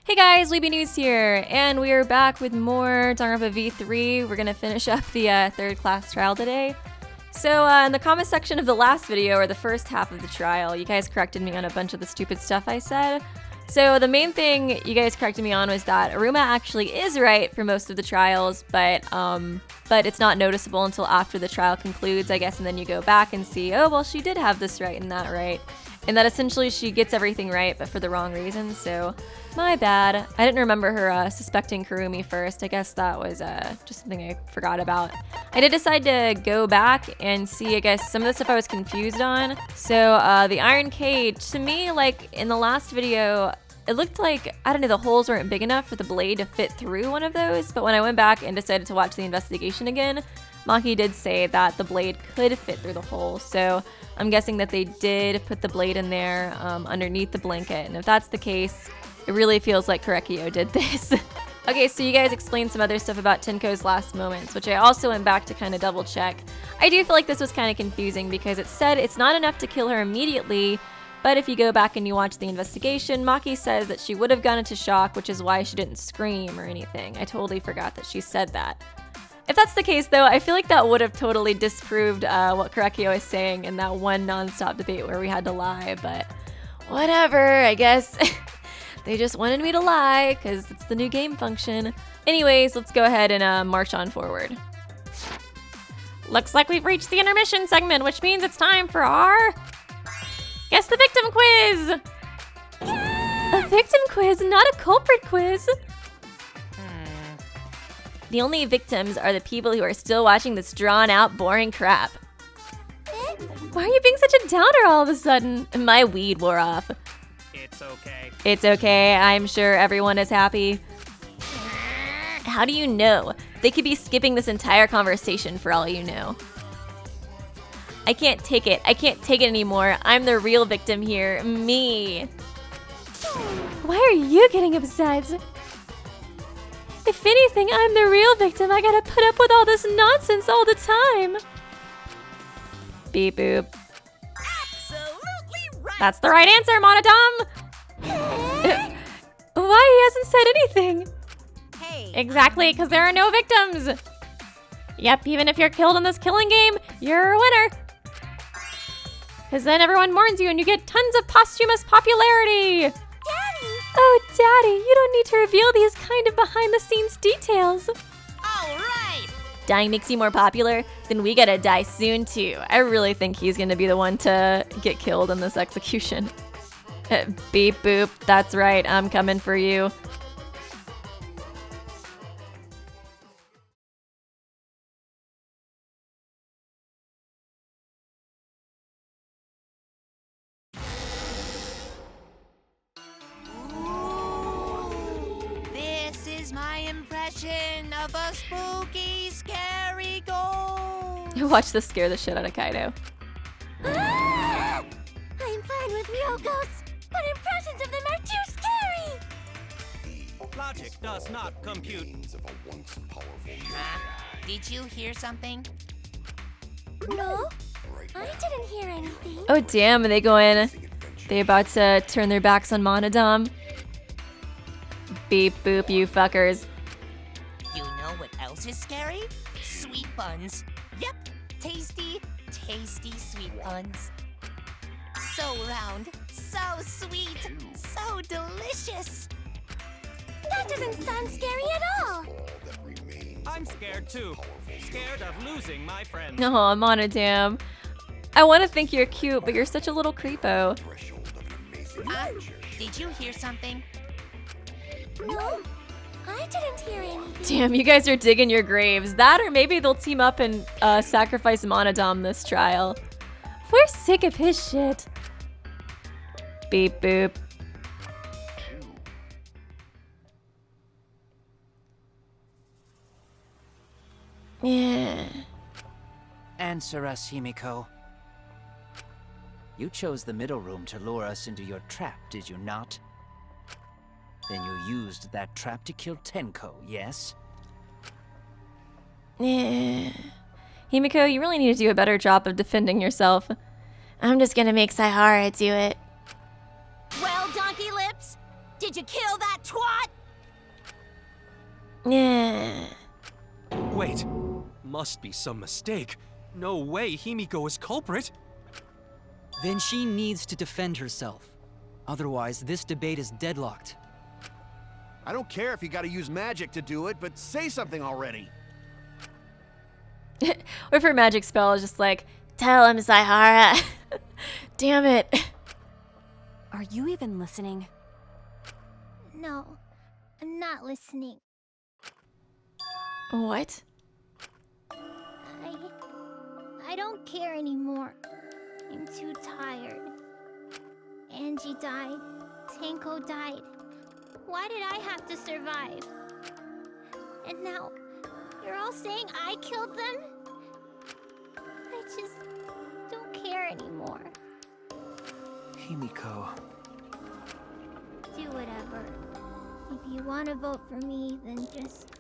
Hey guys, Weeby News here, and we are back with more Danganronpa V3. We're gonna finish up the third class trial today. So in the comment section of the last video, or the first half of the trial, you guys corrected me on a bunch of the stupid stuff I said. So the main thing you guys corrected me on was that Aruma actually is right for most of the trials, but it's not noticeable until after the trial concludes, I guess, and then you go back and see, oh, well, she did have this right and that right. And that essentially she gets everything right, but for the wrong reasons, so my bad. I didn't remember her suspecting Kurumi first. I guess that was just something I forgot about. I did decide to go back and see, I guess, some of the stuff I was confused on. So the iron cage, to me, like in the last video, it looked like, I don't know, the holes weren't big enough for the blade to fit through one of those, but when I went back and decided to watch the investigation again, Maki did say that the blade could fit through the hole, so I'm guessing that they did put the blade in there underneath the blanket, and if that's the case, it really feels like Korekiyo did this. Okay, so you guys explained some other stuff about Tenko's last moments, which I also went back to kind of double check. I do feel like this was kind of confusing because it said it's not enough to kill her immediately, but if you go back and you watch the investigation, Maki says that she would have gone into shock, which is why she didn't scream or anything. I totally forgot that she said that. If that's the case, though, I feel like that would have totally disproved what Korekiyo is saying in that one non-stop debate where we had to lie, but whatever, I guess. They just wanted me to lie, because it's the new game function. Anyways, let's go ahead and march on forward. Looks like we've reached the intermission segment, which means it's time for our Guess the Victim quiz! A victim quiz, not a culprit quiz! The only victims are the people who are still watching this drawn-out, boring crap. Why are you being such a downer all of a sudden? My weed wore off. It's okay. It's okay, I'm sure everyone is happy. How do you know? They could be skipping this entire conversation for all you know. I can't take it. I can't take it anymore. I'm the real victim here. Me. Why are you getting upset? If anything, I'm the real victim. I gotta put up with all this nonsense all the time. Beep boop. Absolutely right. That's the right answer, Monodam. Why he hasn't said anything? Hey. Exactly, because there are no victims. Yep, even if you're killed in this killing game, you're a winner. Because then everyone mourns you and you get tons of posthumous popularity. Daddy! Oh, Daddy, you don't need to reveal these kind of behind-the-scenes details. All right. Dying makes you more popular? Then we gotta die soon, too. I really think he's gonna be the one to get killed in this execution. Beep boop, that's right, I'm coming for you. My impression of a spooky, scary ghost. Watch this scare the shit out of Kaido. I'm fine with real ghosts, but impressions of them are too scary. Logic does not compute. Did you hear something? No, I didn't hear anything. Oh damn, are they going? They about to turn their backs on Monodam? Beep boop, you fuckers. You know what else is scary? Sweet buns. Yep, tasty, tasty sweet buns. So round, so sweet, so delicious. That doesn't sound scary at all. I'm scared too. Scared of losing my friends. No, Monodam. I want to think you're cute, but you're such a little creepo. Did you hear something? No, I didn't hear anything. Damn, you guys are digging your graves. That or maybe they'll team up and sacrifice Monodam this trial. We're sick of his shit. Beep boop. Yeah. Answer us, Himiko. You chose the middle room to lure us into your trap, did you not? Then you used that trap to kill Tenko, yes? Yeah. Himiko, you really need to do a better job of defending yourself. I'm just gonna make Saihara do it. Well, Donkey Lips, did you kill that twat? Yeah. Wait, must be some mistake. No way Himiko is culprit. Then she needs to defend herself. Otherwise, this debate is deadlocked. I don't care if you gotta use magic to do it, but say something already. What if her magic spell is just like, tell him, Saihara. Damn it. Are you even listening? No, I'm not listening. What? I don't care anymore. I'm too tired. Angie died. Tenko died. Why did I have to survive? And now, you're all saying I killed them? I just don't care anymore. Himiko. Do whatever. If you want to vote for me, then just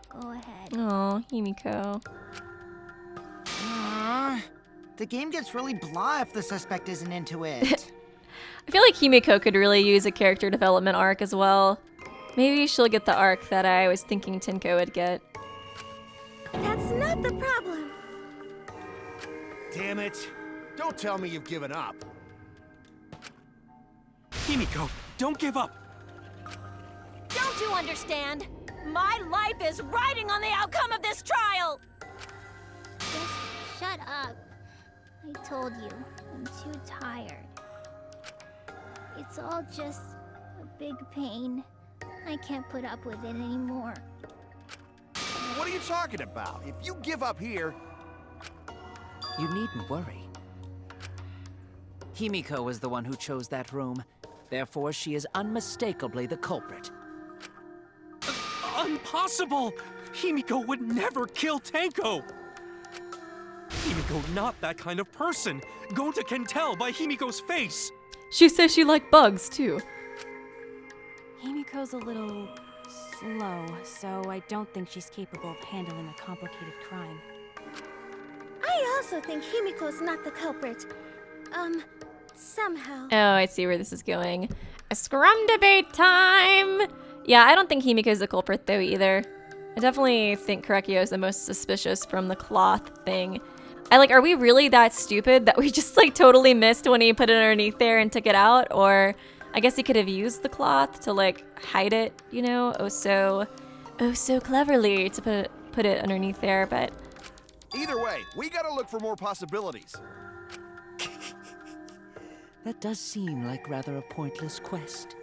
go ahead. Oh, Himiko. The game gets really blah if the suspect isn't into it. I feel like Himiko could really use a character development arc as well. Maybe she'll get the arc that I was thinking Tenko would get. That's not the problem. Damn it. Don't tell me you've given up. Himiko, don't give up. Don't you understand? My life is riding on the outcome of this trial! Just shut up. I told you, I'm too tired. It's all just a big pain. I can't put up with it anymore. What are you talking about? If you give up here... You needn't worry. Himiko was the one who chose that room. Therefore, she is unmistakably the culprit. Impossible! Himiko would never kill Tenko! Himiko not that kind of person. Gonta can tell by Himiko's face. She says she liked bugs, too. Himiko's a little slow, so I don't think she's capable of handling a complicated crime. I also think Himiko's not the culprit. Somehow. Oh, I see where this is going. A scrum debate time! Yeah, I don't think Himiko's the culprit, though, either. I definitely think Korekiyo is the most suspicious from the cloth thing. Are we really that stupid that we just, totally missed when he put it underneath there and took it out? Or, I guess he could have used the cloth to, hide it, you know? Oh, so cleverly to put it underneath there, but... Either way, we gotta look for more possibilities. That does seem like rather a pointless quest.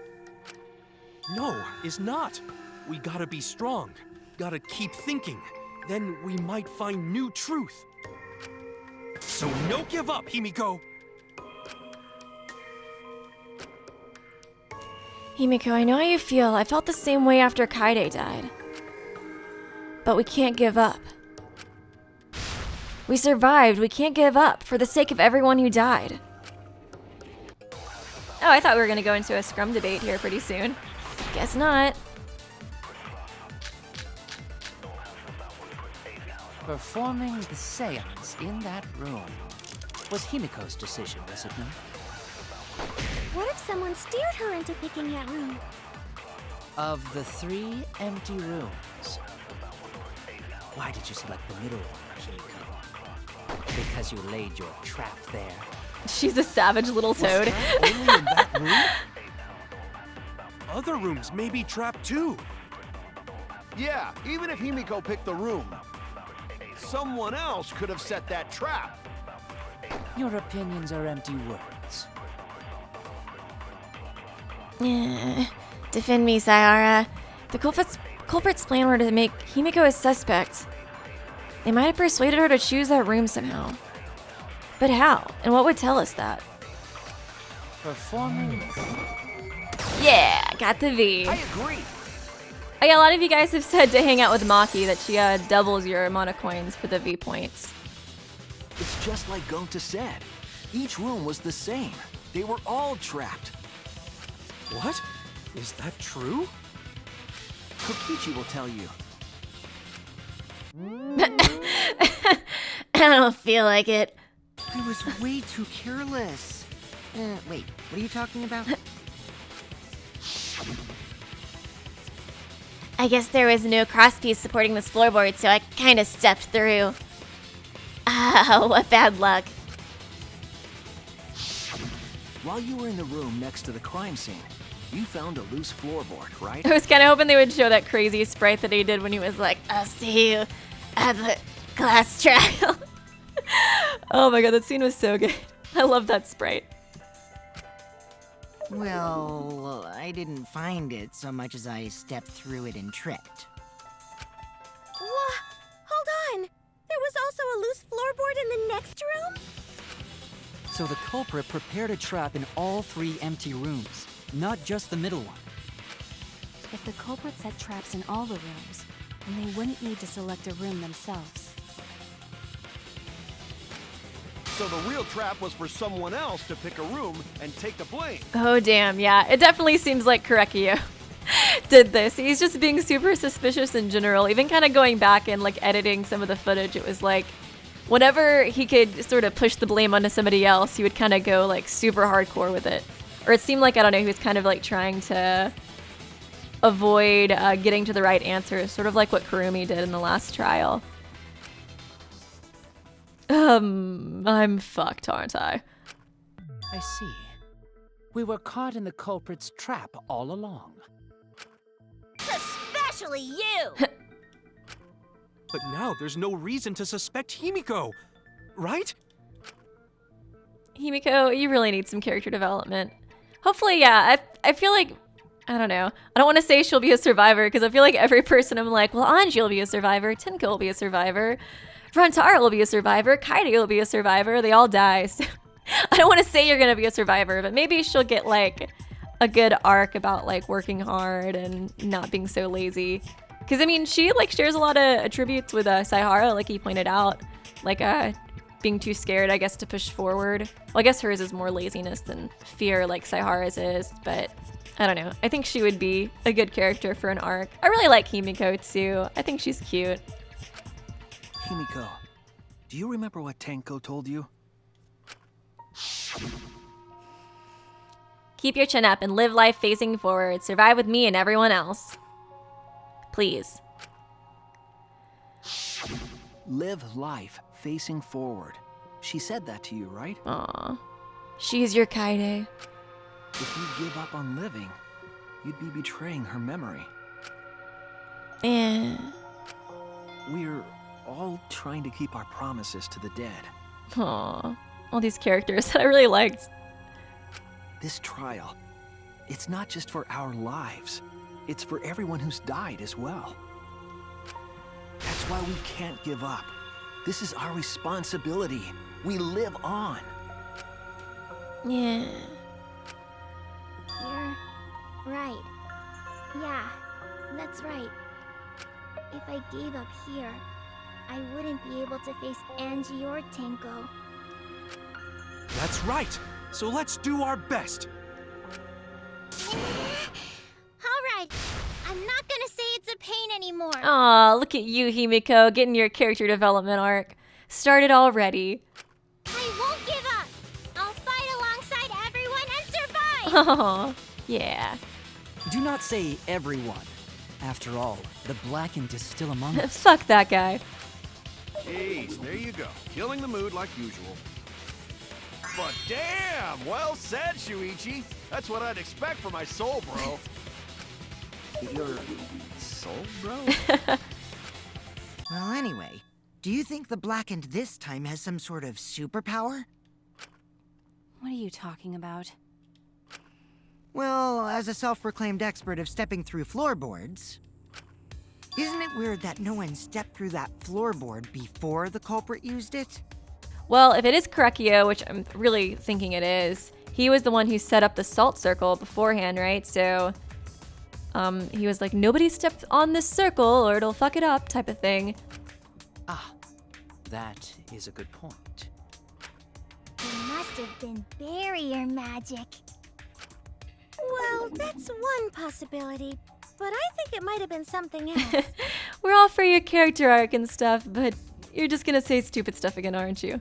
No, is not. We gotta be strong. Gotta keep thinking. Then we might find new truth. So no give up, Himiko! Himiko, I know how you feel. I felt the same way after Kaede died. But we can't give up. We survived. We can't give up for the sake of everyone who died. Oh, I thought we were going to go into a scrum debate here pretty soon. Guess not. Performing the seance in that room was Himiko's decision, was it not? What if someone steered her into picking that room? Of the 3 empty rooms, why did you select the middle one, Himiko? Because you laid your trap there. She's a savage little toad. Only in that room? Other rooms may be trapped too. Yeah, even if Himiko picked the room, someone else could have set that trap. Your opinions are empty words. Defend me, Sayara. The culprit's plan were to make Himiko a suspect. They might have persuaded her to choose that room somehow. But how? And what would tell us that? Performing. Yeah, got the V. I agree. Oh yeah, a lot of you guys have said to hang out with Maki, that she doubles your amount of coins for the V points. It's just like Gonta said. Each room was the same. They were all trapped. What? Is that true? Kokichi will tell you. I don't feel like it. I was way too careless. Wait, what are you talking about? I guess there was no crosspiece supporting this floorboard, so I kinda stepped through. Oh, what bad luck. While you were in the room next to the crime scene, you found a loose floorboard, right? I was kind of hoping they would show that crazy sprite that he did when he was like, I'll see you at the class trial. oh my god, that scene was so good. I love that sprite. Well, I didn't find it so much as I stepped through it and tripped. What? Hold on! There was also a loose floorboard in the next room? So the culprit prepared a trap in all 3 empty rooms, not just the middle one. If the culprit set traps in all the rooms, then they wouldn't need to select a room themselves. So the real trap was for someone else to pick a room and take the blame. Oh damn, yeah. It definitely seems like Korekiyo did this. He's just being super suspicious in general. Even kind of going back and like editing some of the footage, it was like whenever he could sort of push the blame onto somebody else, he would kind of go like super hardcore with it. Or it seemed like, I don't know, he was kind of like trying to avoid getting to the right answer, sort of like what Kurumi did in the last trial. I'm fucked, aren't I? I see. We were caught in the culprit's trap all along. Especially you! But now there's no reason to suspect Himiko, right? Himiko, you really need some character development. Hopefully, yeah. I feel like, I don't know. I don't want to say she'll be a survivor because I feel like every person I'm like, well, Angie will be a survivor, Tenko will be a survivor, Rantaro will be a survivor, Kaede will be a survivor. They all die. So I don't want to say you're going to be a survivor, but maybe she'll get like a good arc about like working hard and not being so lazy. Because I mean, she like shares a lot of attributes with Saihara, like he pointed out, like being too scared, I guess, to push forward. Well, I guess hers is more laziness than fear, like Saihara's is, but I don't know. I think she would be a good character for an arc. I really like Himiko too. I think she's cute. Himiko, do you remember what Tenko told you? Keep your chin up and live life facing forward. Survive with me and everyone else. Please. Live life facing forward. She said that to you, right? Aw. She's your Kaede. If you give up on living, you'd be betraying her memory. We're all trying to keep our promises to the dead. Aw. All these characters that I really liked. This trial, it's not just for our lives. It's for everyone who's died as well. That's why we can't give up. This is our responsibility. We live on. Yeah. You're right. Yeah, that's right. If I gave up here, I wouldn't be able to face Angie or Tenko. That's right. So let's do our best. Alright, I'm not gonna say it's a pain anymore. Aw, look at you, Himiko, getting your character development arc started already. I won't give up. I'll fight alongside everyone and survive. Aw, yeah. Do not say everyone. After all, the blackened is still among us. Fuck that guy. Jeez, there you go. Killing the mood like usual. But damn, well said, Shuichi. That's what I'd expect for my soul, bro. Your soul, bro? Well, anyway, do you think the Blackened this time has some sort of superpower? What are you talking about? Well, as a self-proclaimed expert of stepping through floorboards, isn't it weird that no one stepped through that floorboard before the culprit used it? Well, if it is Korekiyo, which I'm really thinking it is, he was the one who set up the salt circle beforehand, right? So he was like, nobody step on this circle or it'll fuck it up type of thing. Ah, that is a good point. It must have been barrier magic. Well, that's one possibility, but I think it might have been something else. We're all for your character arc and stuff, but you're just gonna say stupid stuff again, aren't you?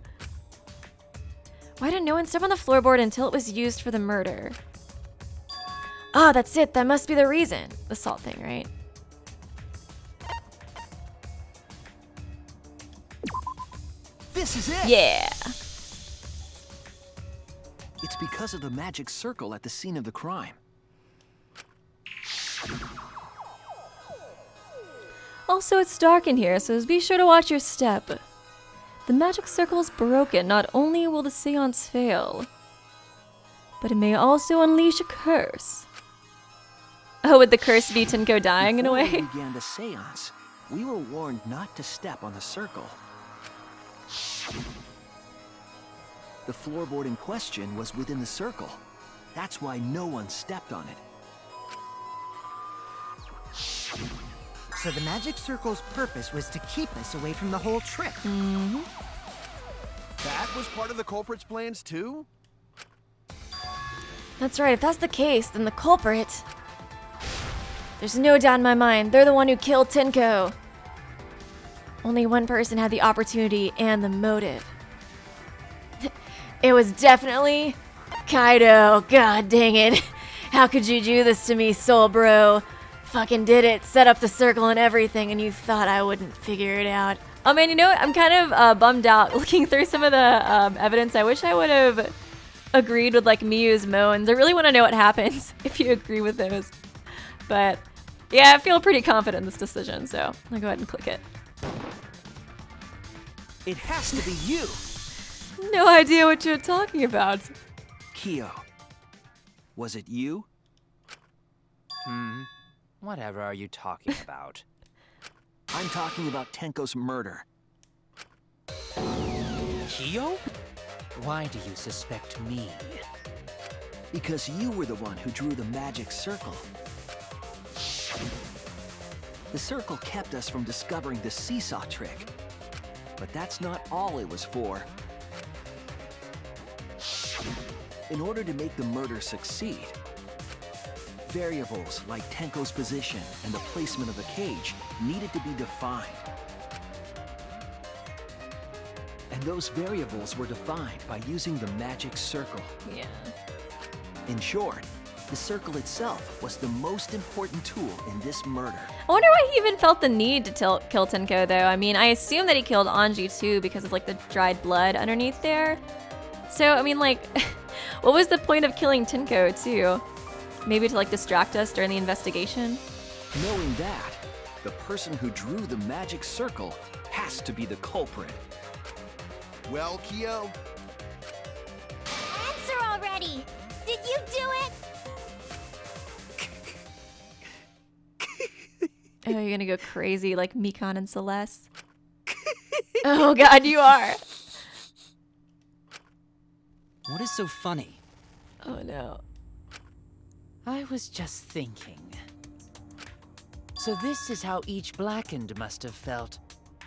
Why didn't no one step on the floorboard until it was used for the murder? Ah, that's it. That must be the reason. The salt thing, right? This is it! Yeah. It's because of the magic circle at the scene of the crime. Also, it's dark in here, so be sure to watch your step. The magic circle is broken. Not only will the seance fail, but it may also unleash a curse. Oh, would the curse be Tinko dying in a way? Before we began the seance, we were warned not to step on the circle. The floorboard in question was within the circle. That's why no one stepped on it. So the magic circle's purpose was to keep us away from the whole trick. Mm-hmm. That was part of the culprit's plans too? That's right, if that's the case, then the culprit... There's no doubt in my mind, they're the one who killed Tinko. Only one person had the opportunity and the motive. It was definitely Kaido. God dang it. How could you do this to me, soul bro? Fucking did it, set up the circle and everything, and you thought I wouldn't figure it out. Oh man, you know what? I'm kind of bummed out looking through some of the evidence. I wish I would have agreed with like Miyu's moans. I really want to know what happens if you agree with those. But yeah, I feel pretty confident in this decision, so I'll go ahead and click it. It has to be you! No idea what you're talking about. Kyo. Was it you? Whatever are you talking about? I'm talking about Tenko's murder. Kyo? Why do you suspect me? Because you were the one who drew the magic circle. The circle kept us from discovering the seesaw trick. But that's not all it was for. In order to make the murder succeed, variables like Tenko's position and the placement of the cage needed to be defined. And those variables were defined by using the magic circle. Yeah. In short, the circle itself was the most important tool in this murder. I wonder why he even felt the need to kill Tinko, though. I mean, I assume that he killed Angie, too, because of, like, the dried blood underneath there. So, I mean, like, what was the point of killing Tinko, too? Maybe to, like, distract us during the investigation? Knowing that, the person who drew the magic circle has to be the culprit. Well, Kyo? Answer already! Did you do it? Oh, you're gonna go crazy like Mikon and Celeste? Oh god, you are! What is so funny? Oh no. I was just thinking. So this is how each Blackened must have felt.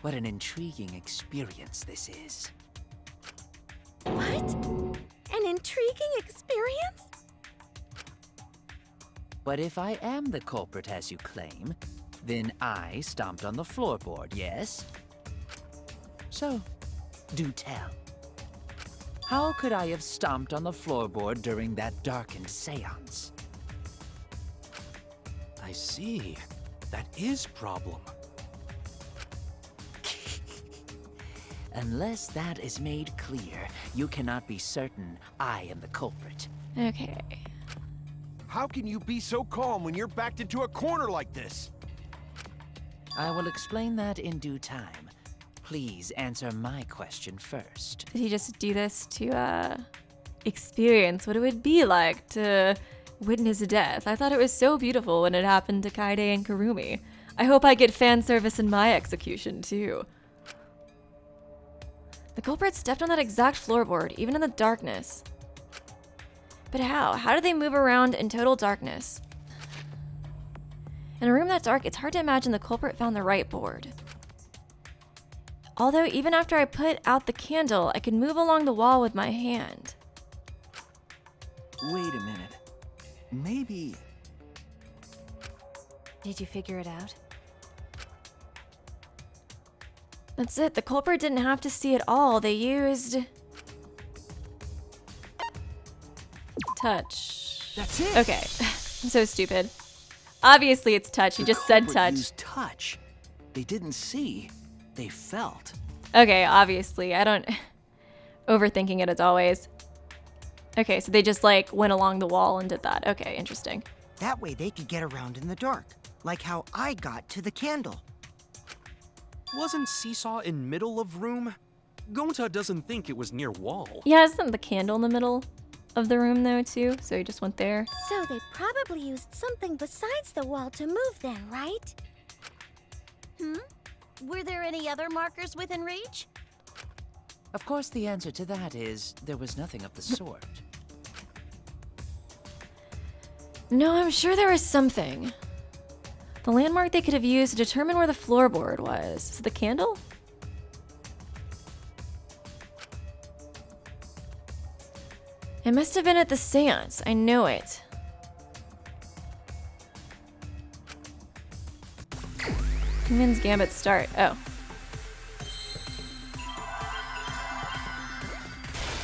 What an intriguing experience this is. What? An intriguing experience? But if I am the culprit as you claim, then I stomped on the floorboard, yes? So, do tell. How could I have stomped on the floorboard during that darkened seance? I see. That is problem. Unless that is made clear, you cannot be certain I am the culprit. Okay. How can you be so calm when you're backed into a corner like this? I will explain that in due time. Please answer my question first. Did he just do this to, experience what it would be like to witness death? I thought it was so beautiful when it happened to Kaede and Kurumi. I hope I get fan service in my execution, too. The culprit stepped on that exact floorboard, even in the darkness. But how? How did they move around in total darkness? In a room that dark, it's hard to imagine the culprit found the right board. Although, even after I put out the candle, I could move along the wall with my hand. Wait a minute. Maybe... Did you figure it out? That's it. The culprit didn't have to see it all. They used... touch. That's it! Okay. I'm so stupid. Obviously it's touch. He just said culprit touch. used touch. They didn't see. They felt. Okay, obviously. I don't... Overthinking it as always. Okay, so they just like went along the wall and did that. Okay, interesting. That way they could get around in the dark, like how I got to the candle. Wasn't Seesaw in middle of room? Gonta doesn't think it was near wall. Yeah, isn't the candle in the middle of the room though too? So he just went there. So they probably used something besides the wall to move then, right? Were there any other markers within reach? Of course, the answer to that is there was nothing of the sort. No, I'm sure there was something. The landmark they could have used to determine where the floorboard was. Is it the candle? It must have been at the seance. I know it. Kingman's Gambit start. Oh.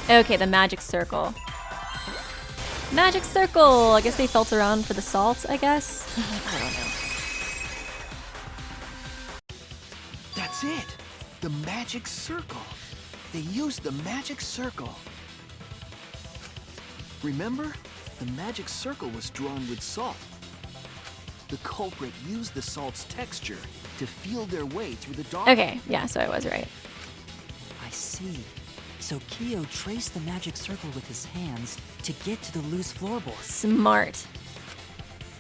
Okay, the magic circle. Magic circle! I guess they felt around for the salt, I guess? I don't know. That's it! The magic circle. They used the magic circle. Remember? The magic circle was drawn with salt. The culprit used the salt's texture to feel their way through the dark. Okay, yeah, so I was right. I see. So Kyo traced the magic circle with his hands to get to the loose floorboard. Smart.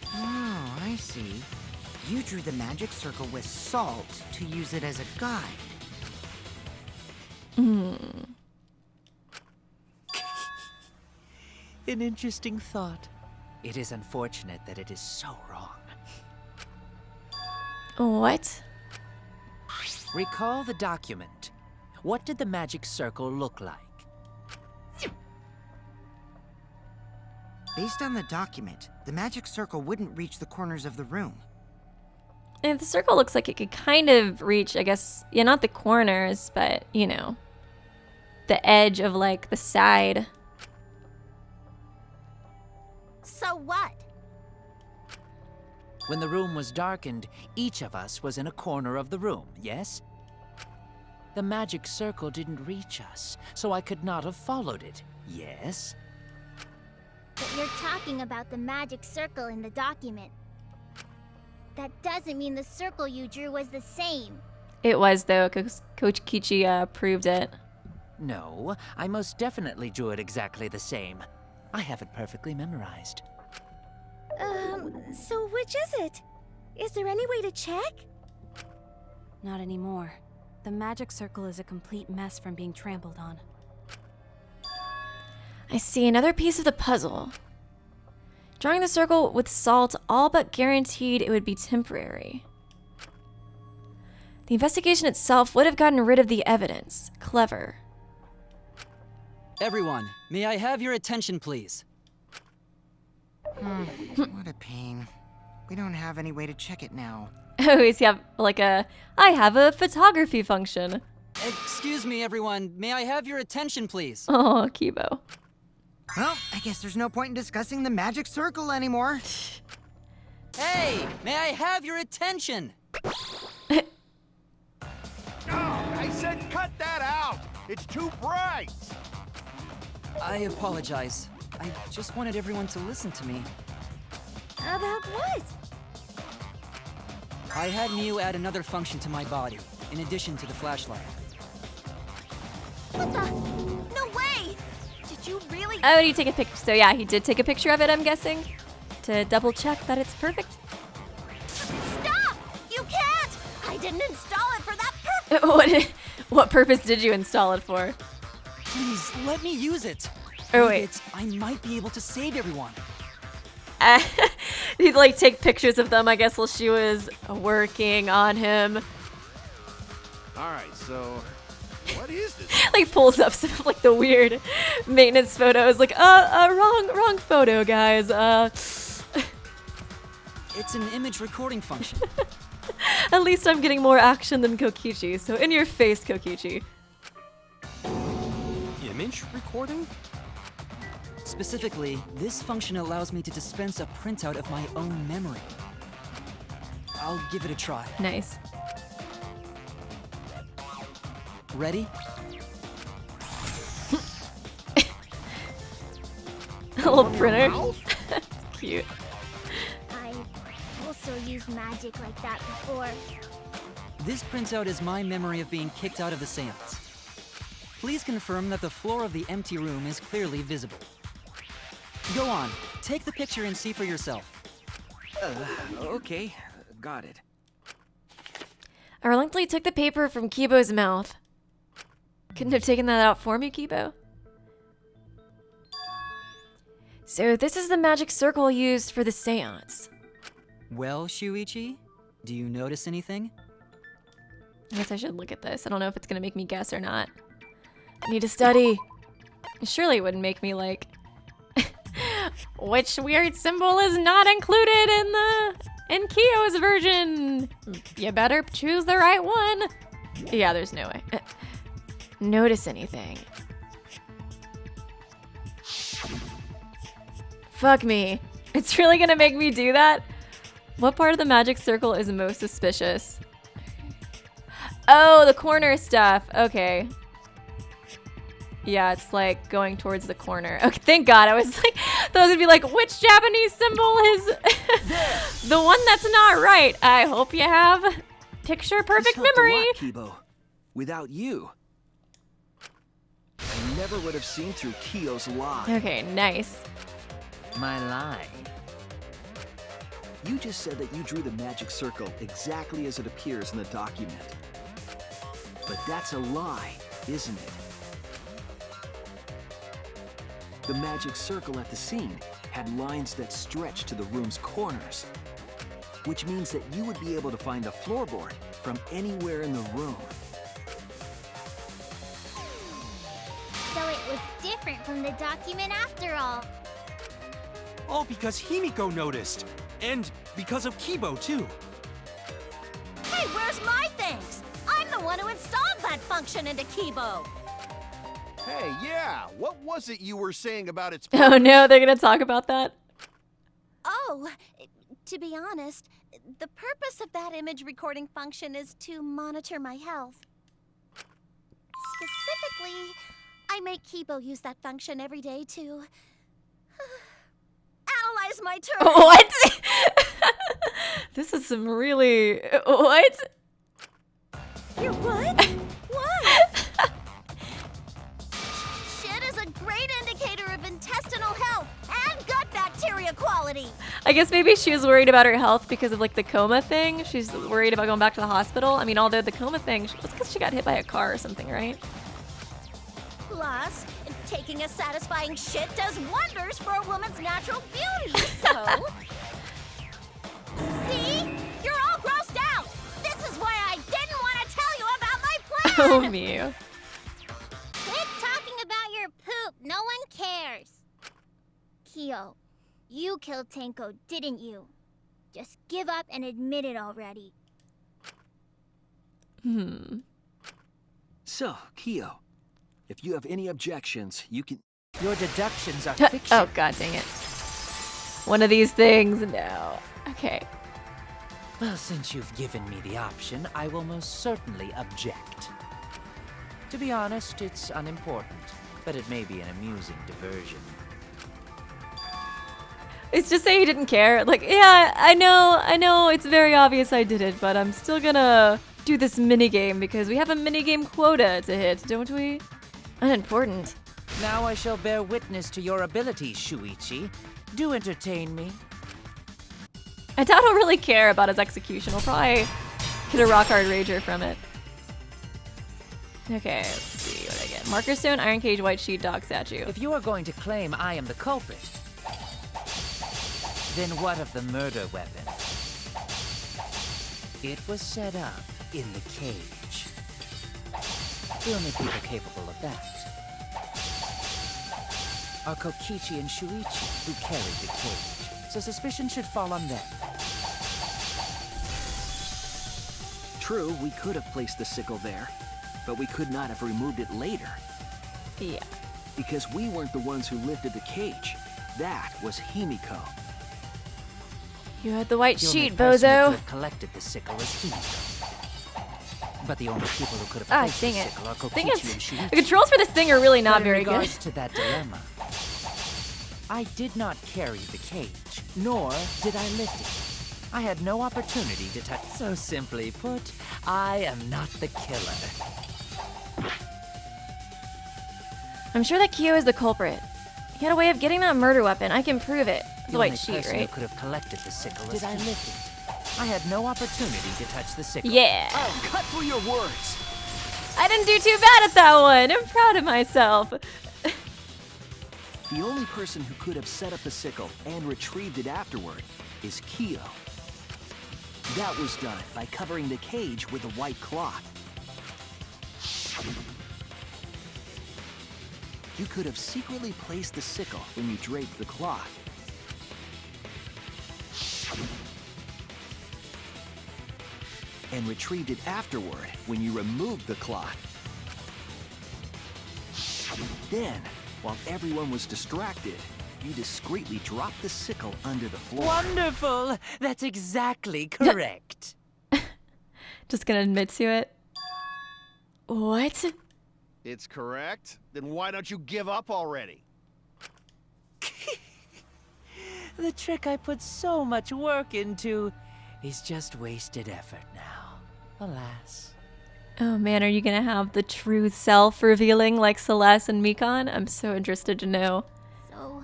Oh, I see. You drew the magic circle with salt to use it as a guide. An interesting thought. It is unfortunate that it is so wrong. What? Recall the document. What did the magic circle look like? Based on the document, the magic circle wouldn't reach the corners of the room. And the circle looks like it could kind of reach, I guess, yeah, not the corners, but, you know, the edge of, like, the side. So what? When the room was darkened, each of us was in a corner of the room, yes? The magic circle didn't reach us, so I could not have followed it, yes? But you're talking about the magic circle in the document. That doesn't mean the circle you drew was the same. It was, though. Coach Kichi proved it. No, I most definitely drew it exactly the same. I have it perfectly memorized. So which is it? Is there any way to check? Not anymore. The magic circle is a complete mess from being trampled on. I see another piece of the puzzle. Drawing the circle with salt all but guaranteed it would be temporary. The investigation itself would have gotten rid of the evidence. Clever. Everyone, may I have your attention, please? What a pain. We don't have any way to check it now. Oh, you have like I have a photography function. Excuse me, everyone. May I have your attention, please? Oh, Kibo. Well, I guess there's no point in discussing the magic circle anymore. Hey, may I have your attention? Oh, I said cut that out! It's too bright! I apologize. I just wanted everyone to listen to me. About what? I had Miu add another function to my body, in addition to the flashlight. What the? No way! Did you really? Oh, did you take a picture? So yeah, he did take a picture of it, I'm guessing, to double check that it's perfect. Stop! You can't! I didn't install it for that purpose! What purpose did you install it for? Please, let me use it. Oh, With wait. it, I might be able to save everyone. He'd like take pictures of them, I guess, while she was working on him. Alright, so what is this? Like pulls up some of like the weird maintenance photos. Like, wrong photo, guys. It's an image recording function. At least I'm getting more action than Kokichi. So in your face, Kokichi. Image recording? Specifically, this function allows me to dispense a printout of my own memory. I'll give it a try. Nice. Ready? A little printer. That's cute. I also used magic like that before. This printout is my memory of being kicked out of the seance. Please confirm that the floor of the empty room is clearly visible. Go on, take the picture and see for yourself. Okay, got it. I reluctantly took the paper from Kibo's mouth. Couldn't have taken that out for me, Kibo. So this is the magic circle used for the seance. Well, Shuichi, do you notice anything? I guess I should look at this. I don't know if it's gonna make me guess or not. I need to study. Surely it wouldn't make me like, which weird symbol is not included in Kiyo's version? You better choose the right one. Yeah, there's no way. Notice anything. Fuck me. It's really gonna make me do that? What part of the magic circle is most suspicious? Oh, the corner stuff. Okay. Yeah, it's like going towards the corner. Okay, thank God. I was like, those would be like, which Japanese symbol is the one that's not right? I hope you have picture perfect memory. A lot, Kibo. Without you, I never would have seen through Kiyo's lie. Okay, nice. My lie? You just said that you drew the magic circle exactly as it appears in the document. But that's a lie, isn't it? The magic circle at the scene had lines that stretched to the room's corners, which means that you would be able to find the floorboard from anywhere in the room. So it was different from the document after all. All because Himiko noticed. And because of Kibo, too. Hey, where's my things? I'm the one who installed that function into Kibo. Hey, yeah, what was it you were saying about its Oh no, they're gonna talk about that? Oh, to be honest, the purpose of that image recording function is to monitor my health. Specifically, I make Kibo use that function every day to analyze my turn. What? This is some really... What? You're what? What? Shit is a great indicator of intestinal health and gut bacteria quality. I guess maybe she was worried about her health because of like the coma thing. She's worried about going back to the hospital. I mean, although the coma thing, it's because she got hit by a car or something, right? Plus, taking a satisfying shit does wonders for a woman's natural beauty, so... See? You're all grossed out! This is why I didn't want to tell you about my plan! Oh, Miu. Quit talking about your poop. No one cares. Kiyo, you killed Tenko, didn't you? Just give up and admit it already. So, Kiyo, if you have any objections, you can... Your deductions are fiction. Oh, god dang it. One of these things? No. Okay. Well, since you've given me the option, I will most certainly object. To be honest, it's unimportant, but it may be an amusing diversion. It's just say he didn't care. Like, yeah, I know, it's very obvious I did it, but I'm still gonna do this minigame because we have a minigame quota to hit, don't we? Unimportant. Now I shall bear witness to your abilities, Shuichi. Do entertain me. I doubt he'll really care about his execution. He'll probably get a rock hard rager from it. Okay, let's see what I get. Marker stone, iron cage, white sheet, dog statue. If you are going to claim I am the culprit, then what of the murder weapon? It was set up in the cage. The only people capable of that are Kokichi and Shuichi, who carried the cage. So suspicion should fall on them. True, we could have placed the sickle there, but we could not have removed it later. Yeah. Because we weren't the ones who lifted the cage. That was Himiko. You had the white The sheet, only person who bozo. could have collected the sickle was Himiko. But the only people who could have Ah, placed the dang it. sickle are Thing Kokichi is, and Shuichi. the controls for this thing are really not But very in good. regards to that dilemma, I did not carry the cage, nor did I lift it. I had no opportunity to touch. So simply put, I am not the killer. I'm sure that Kyo is the culprit. He had a way of getting that murder weapon. I can prove it. It's a The white only sheet, person right? who could have collected the sickle did I lift it. I had no opportunity to touch the sickle. Yeah. Oh, cut through your words. I didn't do too bad at that one. I'm proud of myself. The only person who could have set up the sickle and retrieved it afterward is Kyo. That was done by covering the cage with a white cloth. You could have secretly placed the sickle when you draped the cloth. And retrieved it afterward when you removed the cloth. Then, while everyone was distracted, you discreetly dropped the sickle under the floor. Wonderful! That's exactly correct. Just gonna admit to it. What? It's correct? Then why don't you give up already? The trick I put so much work into is just wasted effort now. Alas. Oh man, are you gonna have the true self revealing like Celeste and Mikon? I'm so interested to know. So,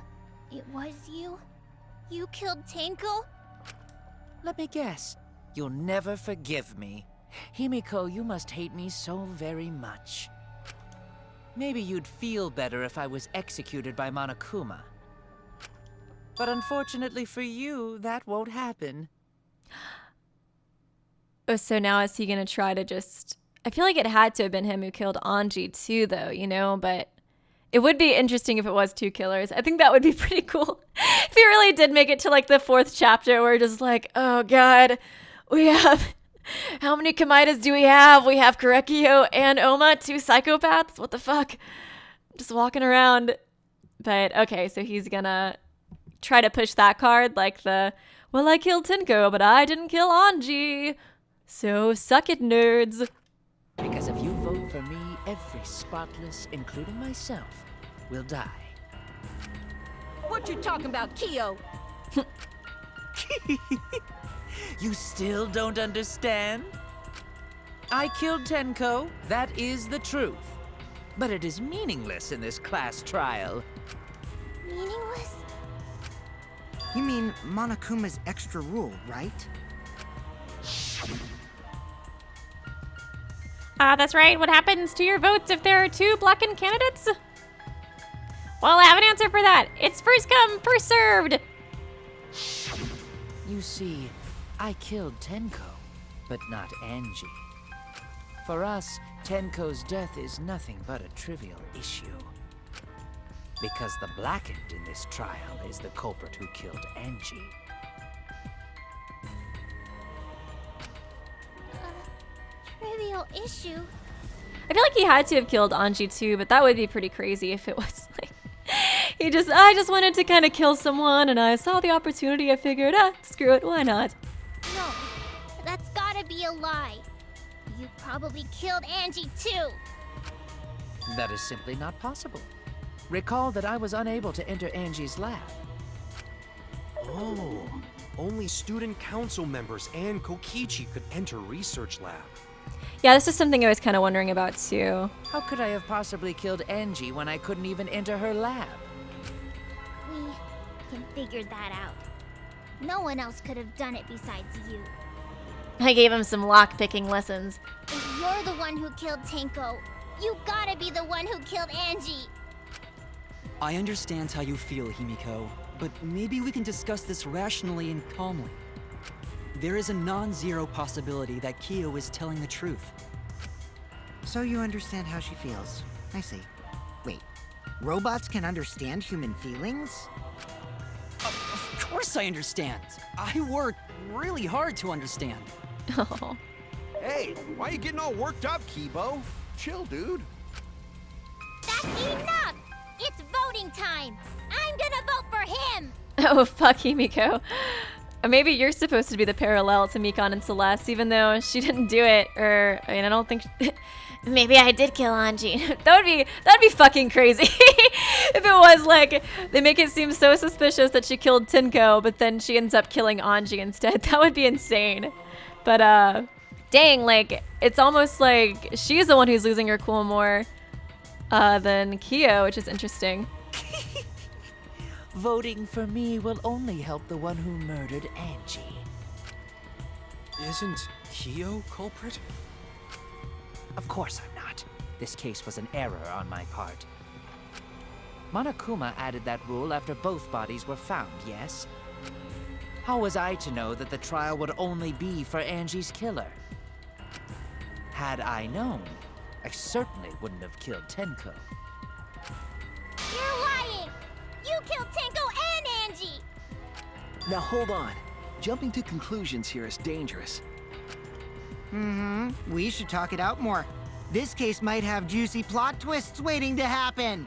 it was you? You killed Tenko? Let me guess. You'll never forgive me. Himiko, you must hate me so very much. Maybe you'd feel better if I was executed by Monokuma. But unfortunately for you, that won't happen. Oh, so now is he gonna try to just... I feel like it had to have been him who killed Angie too, though, you know? But it would be interesting if it was two killers. I think that would be pretty cool. If he really did make it to, like, the 4th chapter, where just like, oh god, we have... How many Komaedas do we have? We have Korekiyo and Oma, 2 psychopaths? What the fuck? Just walking around. But, okay, so he's gonna try to push that card, like the, well, I killed Tenko, but I didn't kill Angie. So suck it, nerds. Because if you vote for me, every spotless, including myself, will die. What you talking about, Kyo? You still don't understand? I killed Tenko, that is the truth. But it is meaningless in this class trial. Meaningless? You mean Monokuma's extra rule, right? That's right. What happens to your votes if there are 2 blackened candidates? Well, I have an answer for that. It's first come, first served. You see, I killed Tenko, but not Angie. For us, Tenko's death is nothing but a trivial issue. Because the blackened in this trial is the culprit who killed Angie. Trivial issue? I feel like he had to have killed Angie too, but that would be pretty crazy if it was like... I just wanted to kind of kill someone and I saw the opportunity. I figured, screw it, why not? No, that's gotta be a lie. You probably killed Angie too. That is simply not possible. Recall that I was unable to enter Angie's lab. Oh, only student council members and Kokichi could enter research lab. Yeah, this is something I was kind of wondering about too. How could I have possibly killed Angie when I couldn't even enter her lab? We can figure that out. No one else could have done it besides you. I gave him some lock-picking lessons. If you're the one who killed Tenko, you gotta be the one who killed Angie. I understand how you feel, Himiko, but maybe we can discuss this rationally and calmly. There is a non-zero possibility that Kyo is telling the truth. So you understand how she feels. I see. Wait, robots can understand human feelings? Of course I understand. I worked really hard to understand. Oh. Hey, why are you getting all worked up, Kibo? Chill, dude. That's enough! It's voting time! I'm gonna vote for him! Oh, fuck Himiko. maybe you're supposed to be the parallel to Mikon and Celeste, even though she didn't do it. Or I mean, I don't think. Maybe I did kill Angie. that'd be fucking crazy. If it was like they make it seem so suspicious that she killed Tenko, but then she ends up killing Angie instead. That would be insane. But dang, like it's almost like she's the one who's losing her cool more than Kyo, which is interesting. Voting for me will only help the one who murdered Angie. Isn't Kyo culprit? Of course I'm not. This case was an error on my part. Monokuma added that rule after both bodies were found, yes? How was I to know that the trial would only be for Angie's killer? Had I known, I certainly wouldn't have killed Tenko. You're lying! You killed Tenko and Angie! Now hold on. Jumping to conclusions here is dangerous. We should talk it out more. This case might have juicy plot twists waiting to happen.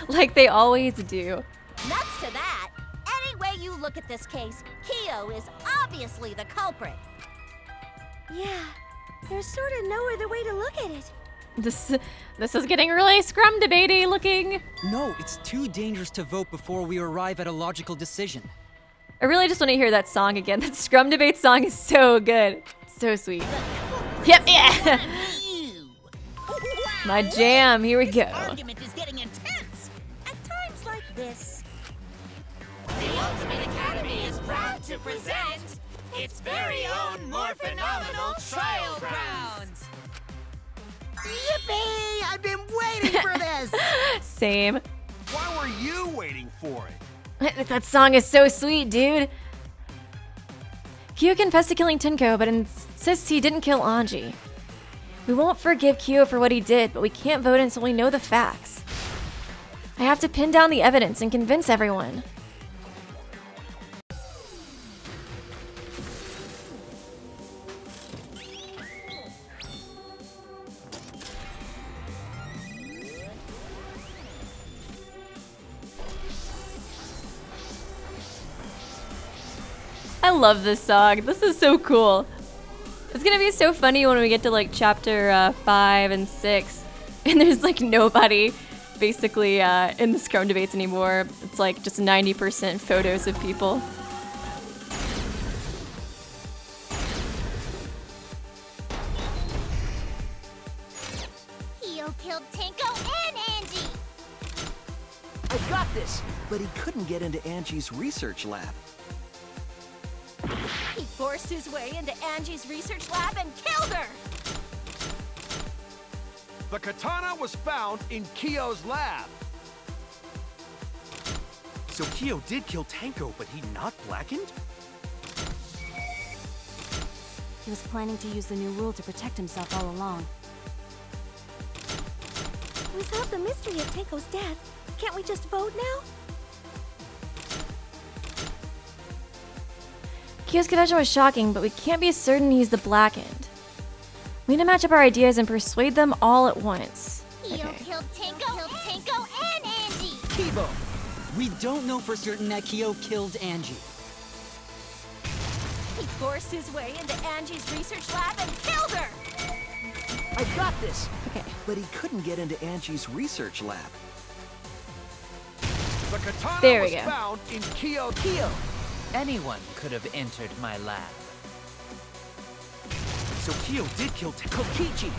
Like they always do. Nuts to that. Any way you look at this case, Kyo is obviously the culprit. Yeah, there's sort of no other way to look at it. This is getting really scrum debatey looking. No, it's too dangerous to vote before we arrive at a logical decision. I really just want to hear that song again. That scrum debate song is so good. So sweet. Yep, yeah. My jam, here we go. Argument is getting intense. At times like this. The Ultimate Academy is proud to present its very own more phenomenal trial grounds. Yippee! I've been waiting for this! Same. Why were you waiting for it? That song is so sweet, dude. Kyo confessed to killing Tenko, but insists he didn't kill Angie. We won't forgive Kyo for what he did, but we can't vote until we know the facts. I have to pin down the evidence and convince everyone. I love this song. This is so cool. It's gonna be so funny when we get to like chapter 5 and 6 and there's like nobody basically in the scrum debates anymore. It's like just 90% photos of people. Kyo killed Tenko and Angie! I got this! But he couldn't get into Angie's research lab. He forced his way into Angie's research lab and killed her! The katana was found in Kyo's lab. So Kyo did kill Tenko, but he not blackened? He was planning to use the new rule to protect himself all along. We solved the mystery of Tenko's death. Can't we just vote now? Kyo's confession was shocking, but we can't be certain he's the blackened. We need to match up our ideas and persuade them all at once. Kyo killed Tenko and Angie! Kibo, we don't know for certain that Kyo killed Angie. He forced his way into Angie's research lab and killed her! I got this! Okay. But he couldn't get into Angie's research lab. The katana There we was go. found in Kyo. Anyone could have entered my lab. So Kyo did kill Tenko. Kokichi!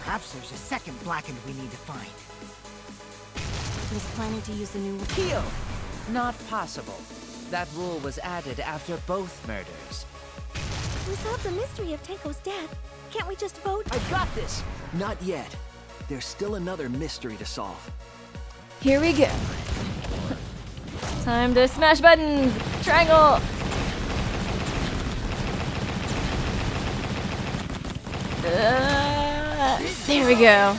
Perhaps there's a second blackened we need to find. He was planning to use the new rule. Kyo! Not possible. That rule was added after both murders. We solved the mystery of Tenko's death. Can't we just vote? I got this! Not yet. There's still another mystery to solve. Here we go. Time to smash buttons! Triangle! There we go.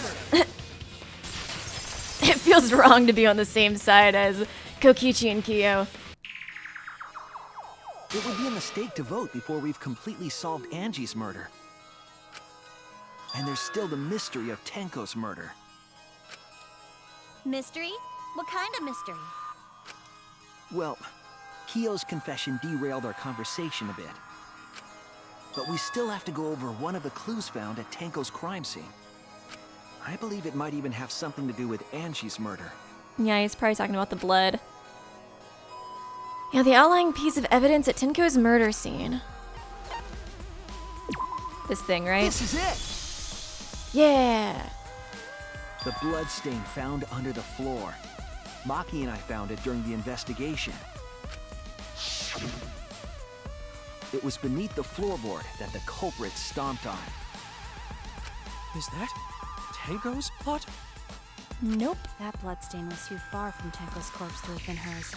It feels wrong to be on the same side as Kokichi and Kyo. It would be a mistake to vote before we've completely solved Angie's murder. And there's still the mystery of Tenko's murder. Mystery? What kind of mystery? Well, Kiyo's confession derailed our conversation a bit. But we still have to go over one of the clues found at Tenko's crime scene. I believe it might even have something to do with Angie's murder. Yeah, he's probably talking about the blood. Yeah, the outlying piece of evidence at Tenko's murder scene. This thing, right? This is it! Yeah! The blood stain found under the floor. Maki and I found it during the investigation. It was beneath the floorboard that the culprit stomped on. Is that Tenko's blood? Nope. That bloodstain was too far from Tenko's corpse to have been hers.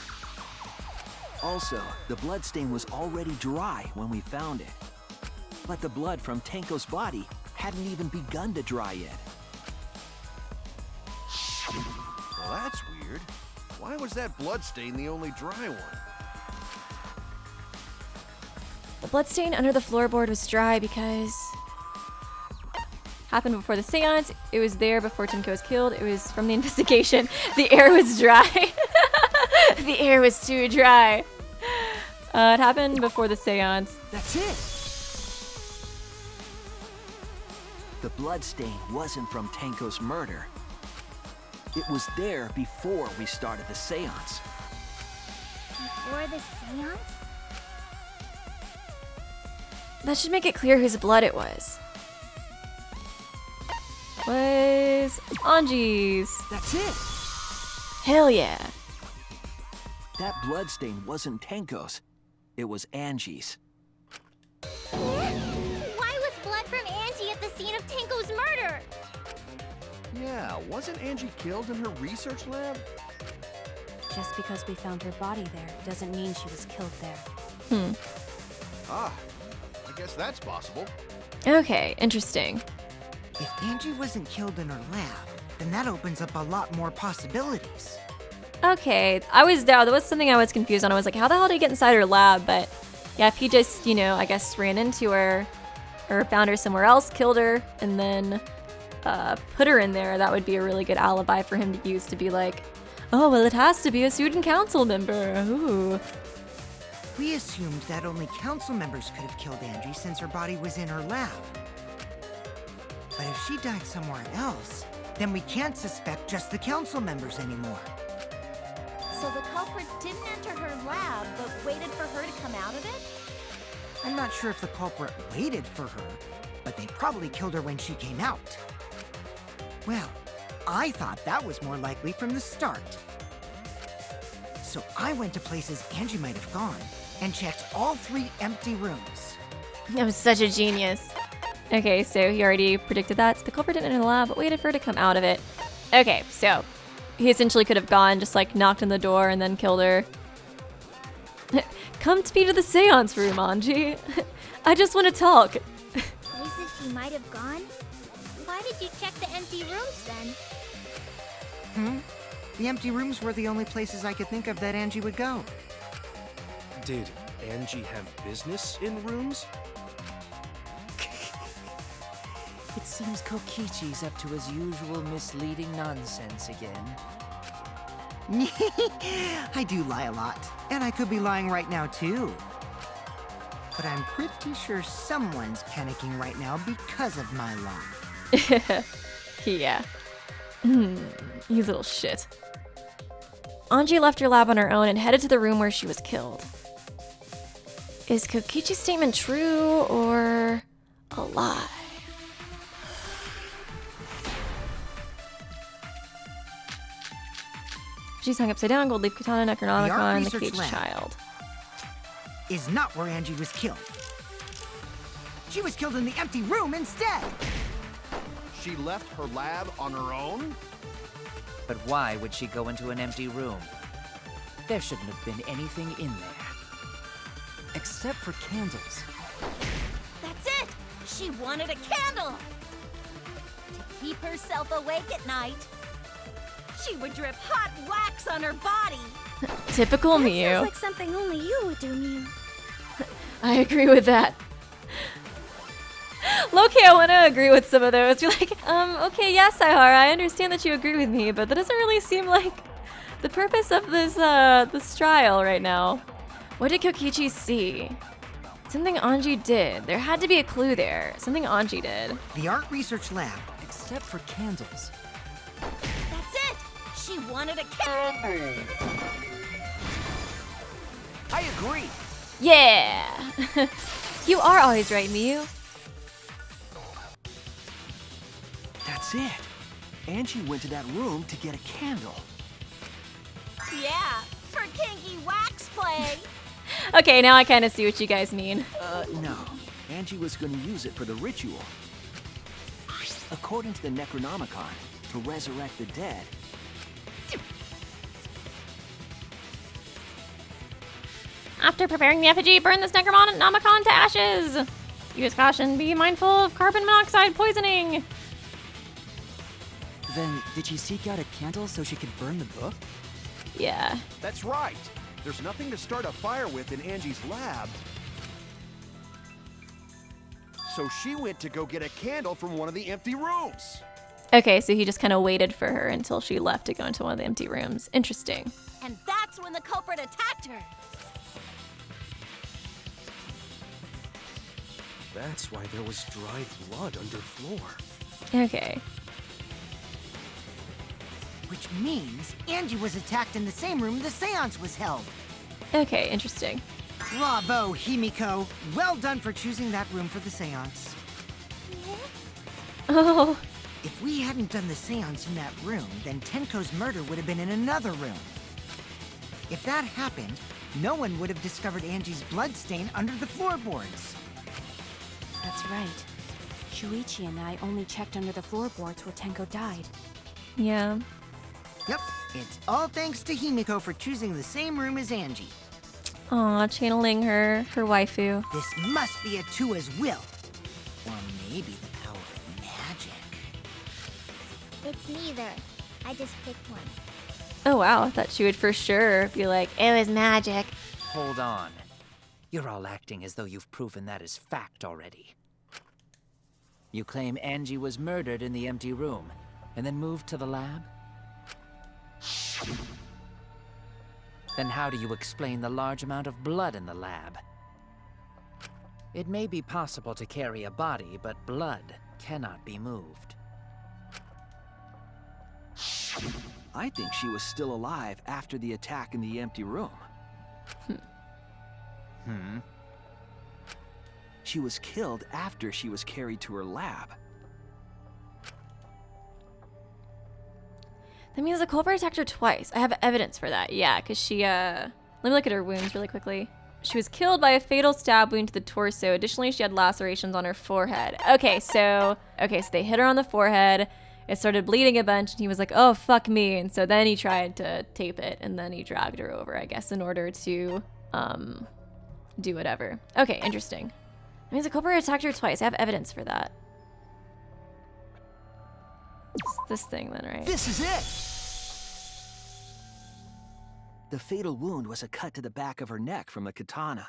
Also, the bloodstain was already dry when we found it. But the blood from Tenko's body hadn't even begun to dry yet. Well, that's weird. Why was that bloodstain the only dry one? The bloodstain under the floorboard was dry because... happened before the seance. It was there before Tenko was killed. It was from the investigation. The air was dry. The air was too dry. It happened before the seance. That's it! The bloodstain wasn't from Tenko's murder. It was there before we started the seance. Before the seance? That should make it clear whose blood it was. Was Angie's. That's it! Hell yeah. That bloodstain wasn't Tenko's. It was Angie's. Why was blood from Angie at the scene of Tenko's murder? Yeah, wasn't Angie killed in her research lab? Just because we found her body there doesn't mean she was killed there. Ah, I guess that's possible. Okay, interesting. If Angie wasn't killed in her lab, then that opens up a lot more possibilities. Okay, I was there. That was something I was confused on. I was like, how the hell did he get inside her lab? But yeah, if he just, you know, I guess ran into her or found her somewhere else, killed her, and then put her in there, that would be a really good alibi for him to use to be like, oh, well, it has to be a student council member. Ooh. We assumed that only council members could have killed Angie since her body was in her lab. But if she died somewhere else, then we can't suspect just the council members anymore. So the culprit didn't enter her lab, but waited for her to come out of it? I'm not sure if the culprit waited for her, but they probably killed her when she came out. Well, I thought that was more likely from the start. So I went to places Angie might have gone and checked all 3 empty rooms. That was such a genius. Okay, so he already predicted that. So the culprit didn't enter the lab, but waited for her to come out of it. Okay, so he essentially could have gone, just like knocked on the door and then killed her. Come to me to the seance room, Angie. I just want to talk. Places she might have gone? Why did you check the empty rooms then? The empty rooms were the only places I could think of that Angie would go. Did Angie have business in rooms? It seems Kokichi's up to his usual misleading nonsense again. I do lie a lot, and I could be lying right now too. But I'm pretty sure someone's panicking right now because of my lie. Yeah. You little shit. Angie left her lab on her own and headed to the room where she was killed. Is Kokichi's statement true or a lie? She's hung upside down, gold leaf katana, Necronomicon, the research caged lab child. Is not where Angie was killed. She was killed in the empty room instead. She left her lab on her own? But why would she go into an empty room? There shouldn't have been anything in there. Except for candles. That's it! She wanted a candle! To keep herself awake at night. She would drip hot wax on her body. Typical That Miu. sounds like something only you would do, Miu. I agree with that. Low-key, I want to agree with some of those. You're like, okay, yes, Saihara, I understand that you agree with me, but that doesn't really seem like the purpose of this trial right now. What did Kokichi see? Something Angie did. There had to be a clue there. Something Angie did. The art research lab. Except for candles. That's it! She wanted a candle! I agree. Yeah! You are always right, Miyu. That's it. Angie went to that room to get a candle. Yeah, for kinky wax play! Okay, now I kind of see what you guys mean. No. Angie was going to use it for the ritual. According to the Necronomicon, to resurrect the dead. After preparing the effigy, burn this Necronomicon to ashes. Use caution, be mindful of carbon monoxide poisoning. Then, did she seek out a candle so she could burn the book? Yeah. That's right. There's nothing to start a fire with in Angie's lab. So she went to go get a candle from one of the empty rooms. Okay, so he just kind of waited for her until she left to go into one of the empty rooms. Interesting. And that's when the culprit attacked her. That's why there was dried blood under floor. Okay. Which means Angie was attacked in the same room the seance was held. Okay, interesting. Bravo, Himiko. Well done for choosing that room for the seance. Oh. If we hadn't done the seance in that room, then Tenko's murder would have been in another room. If that happened, no one would have discovered Angie's blood stain under the floorboards. That's right. Shuichi and I only checked under the floorboards where Tenko died. Yeah. Yep, it's all thanks to Himiko for choosing the same room as Angie. Aw, channeling her waifu. This must be Atua's will. Or maybe the power of magic. It's neither. I just picked one. Oh wow, I thought she would for sure be like, it was magic. Hold on. You're all acting as though you've proven that is fact already. You claim Angie was murdered in the empty room, and then moved to the lab? Then how do you explain the large amount of blood in the lab? It may be possible to carry a body, but blood cannot be moved. I think she was still alive after the attack in the empty room. She was killed after she was carried to her lab. That means the culprit attacked her twice. I have evidence for that. Yeah, because she, let me look at her wounds really quickly. She was killed by a fatal stab wound to the torso. Additionally, she had lacerations on her forehead. Okay, so they hit her on the forehead. It started bleeding a bunch, and he was like, oh, fuck me. And so then he tried to tape it, and then he dragged her over, I guess, in order to, do whatever. Okay, interesting. That means the culprit attacked her twice. I have evidence for that. It's this thing then, right? This is it! The fatal wound was a cut to the back of her neck from a katana.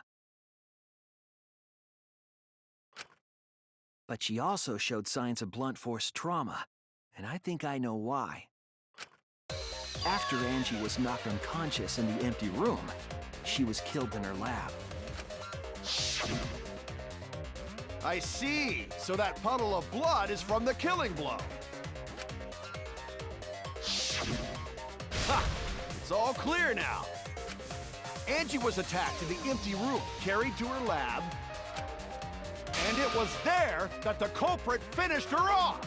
But she also showed signs of blunt force trauma, and I think I know why. After Angie was knocked unconscious in the empty room, she was killed in her lab. I see. So that puddle of blood is from the killing blow. Ha! It's all clear now. Angie was attacked in the empty room, carried to her lab, and it was there that the culprit finished her off.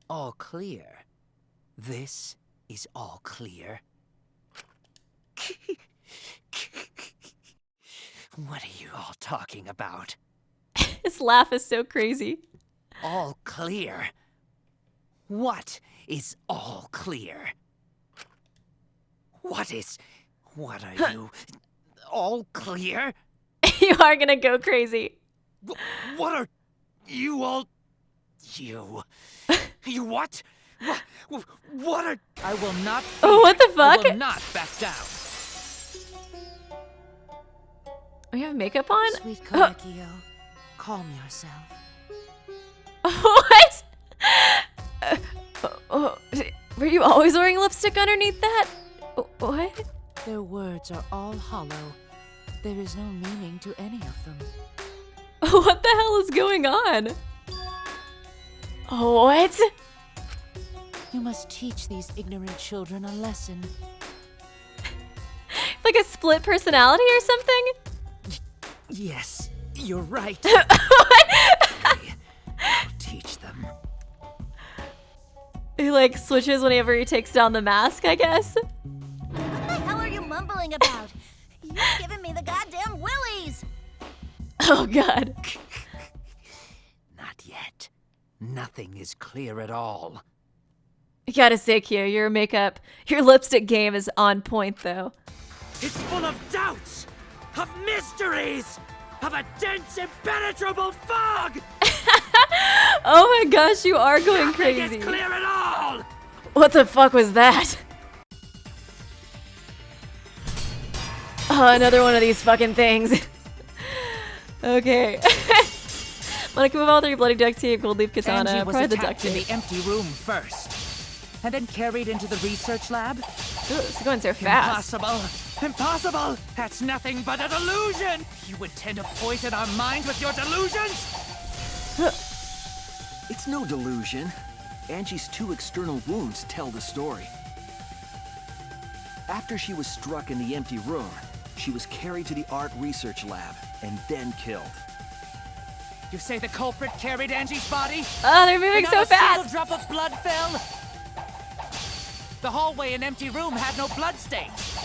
All clear. This is all clear. What are you all talking about? His laugh is so crazy. All clear? What is all clear? What are you? All clear? You are gonna go crazy. What are you all? You what? What are? I will not. Oh, what the fuck? I will not back down. We have makeup on? Sweet Korekiyo, calm yourself. What? Were you always wearing lipstick underneath that? What? Their words are all hollow. There is no meaning to any of them. What the hell is going on? What? You must teach these ignorant children a lesson. Like a split personality or something? Yes, you're right. What? I'll teach them. He like switches whenever he takes down the mask, I guess. What the hell are you mumbling about? You're giving me the goddamn willies! Oh god. Not yet. Nothing is clear at all. I gotta say, Kyo, your makeup, your lipstick game is on point though. It's full of doubts, of mysteries, of a dense, impenetrable fog! Oh my gosh, you are going crazy. Nothing is clear at all! What the fuck was that? Oh, another one of these fucking things. Okay. Wanna move all through your bloody duct tape, gold leaf katana, Angie was probably the duct attacked in tape. the empty room first, and then carried into the research lab. Ooh, it's going so fast. Impossible! Impossible! That's nothing but a delusion! You intend to poison our minds with your delusions? It's no delusion. Angie's 2 external wounds tell the story. After she was struck in the empty room, she was carried to the art research lab and then killed. You say the culprit carried Angie's body? Oh, they're moving and so not a fast! single drop of blood fell? The hallway and empty room had no blood stains.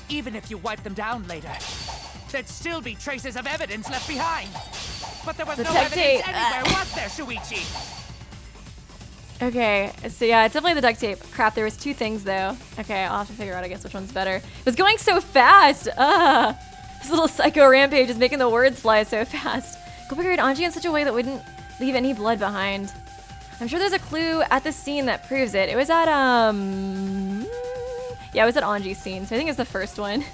Even if you wiped them down later, there'd still be traces of evidence left behind. But there was The no duct evidence tape. anywhere, was there, Shuichi? Okay, so yeah, it's definitely the duct tape. Crap, there was 2 things though. Okay, I'll have to figure out, I guess, which one's better. It was going so fast! This little psycho rampage is making the words fly so fast. Go buried Angie in such a way that wouldn't leave any blood behind. I'm sure there's a clue at the scene that proves it. It was at, yeah, it was at Angie's scene, so I think it's the first one.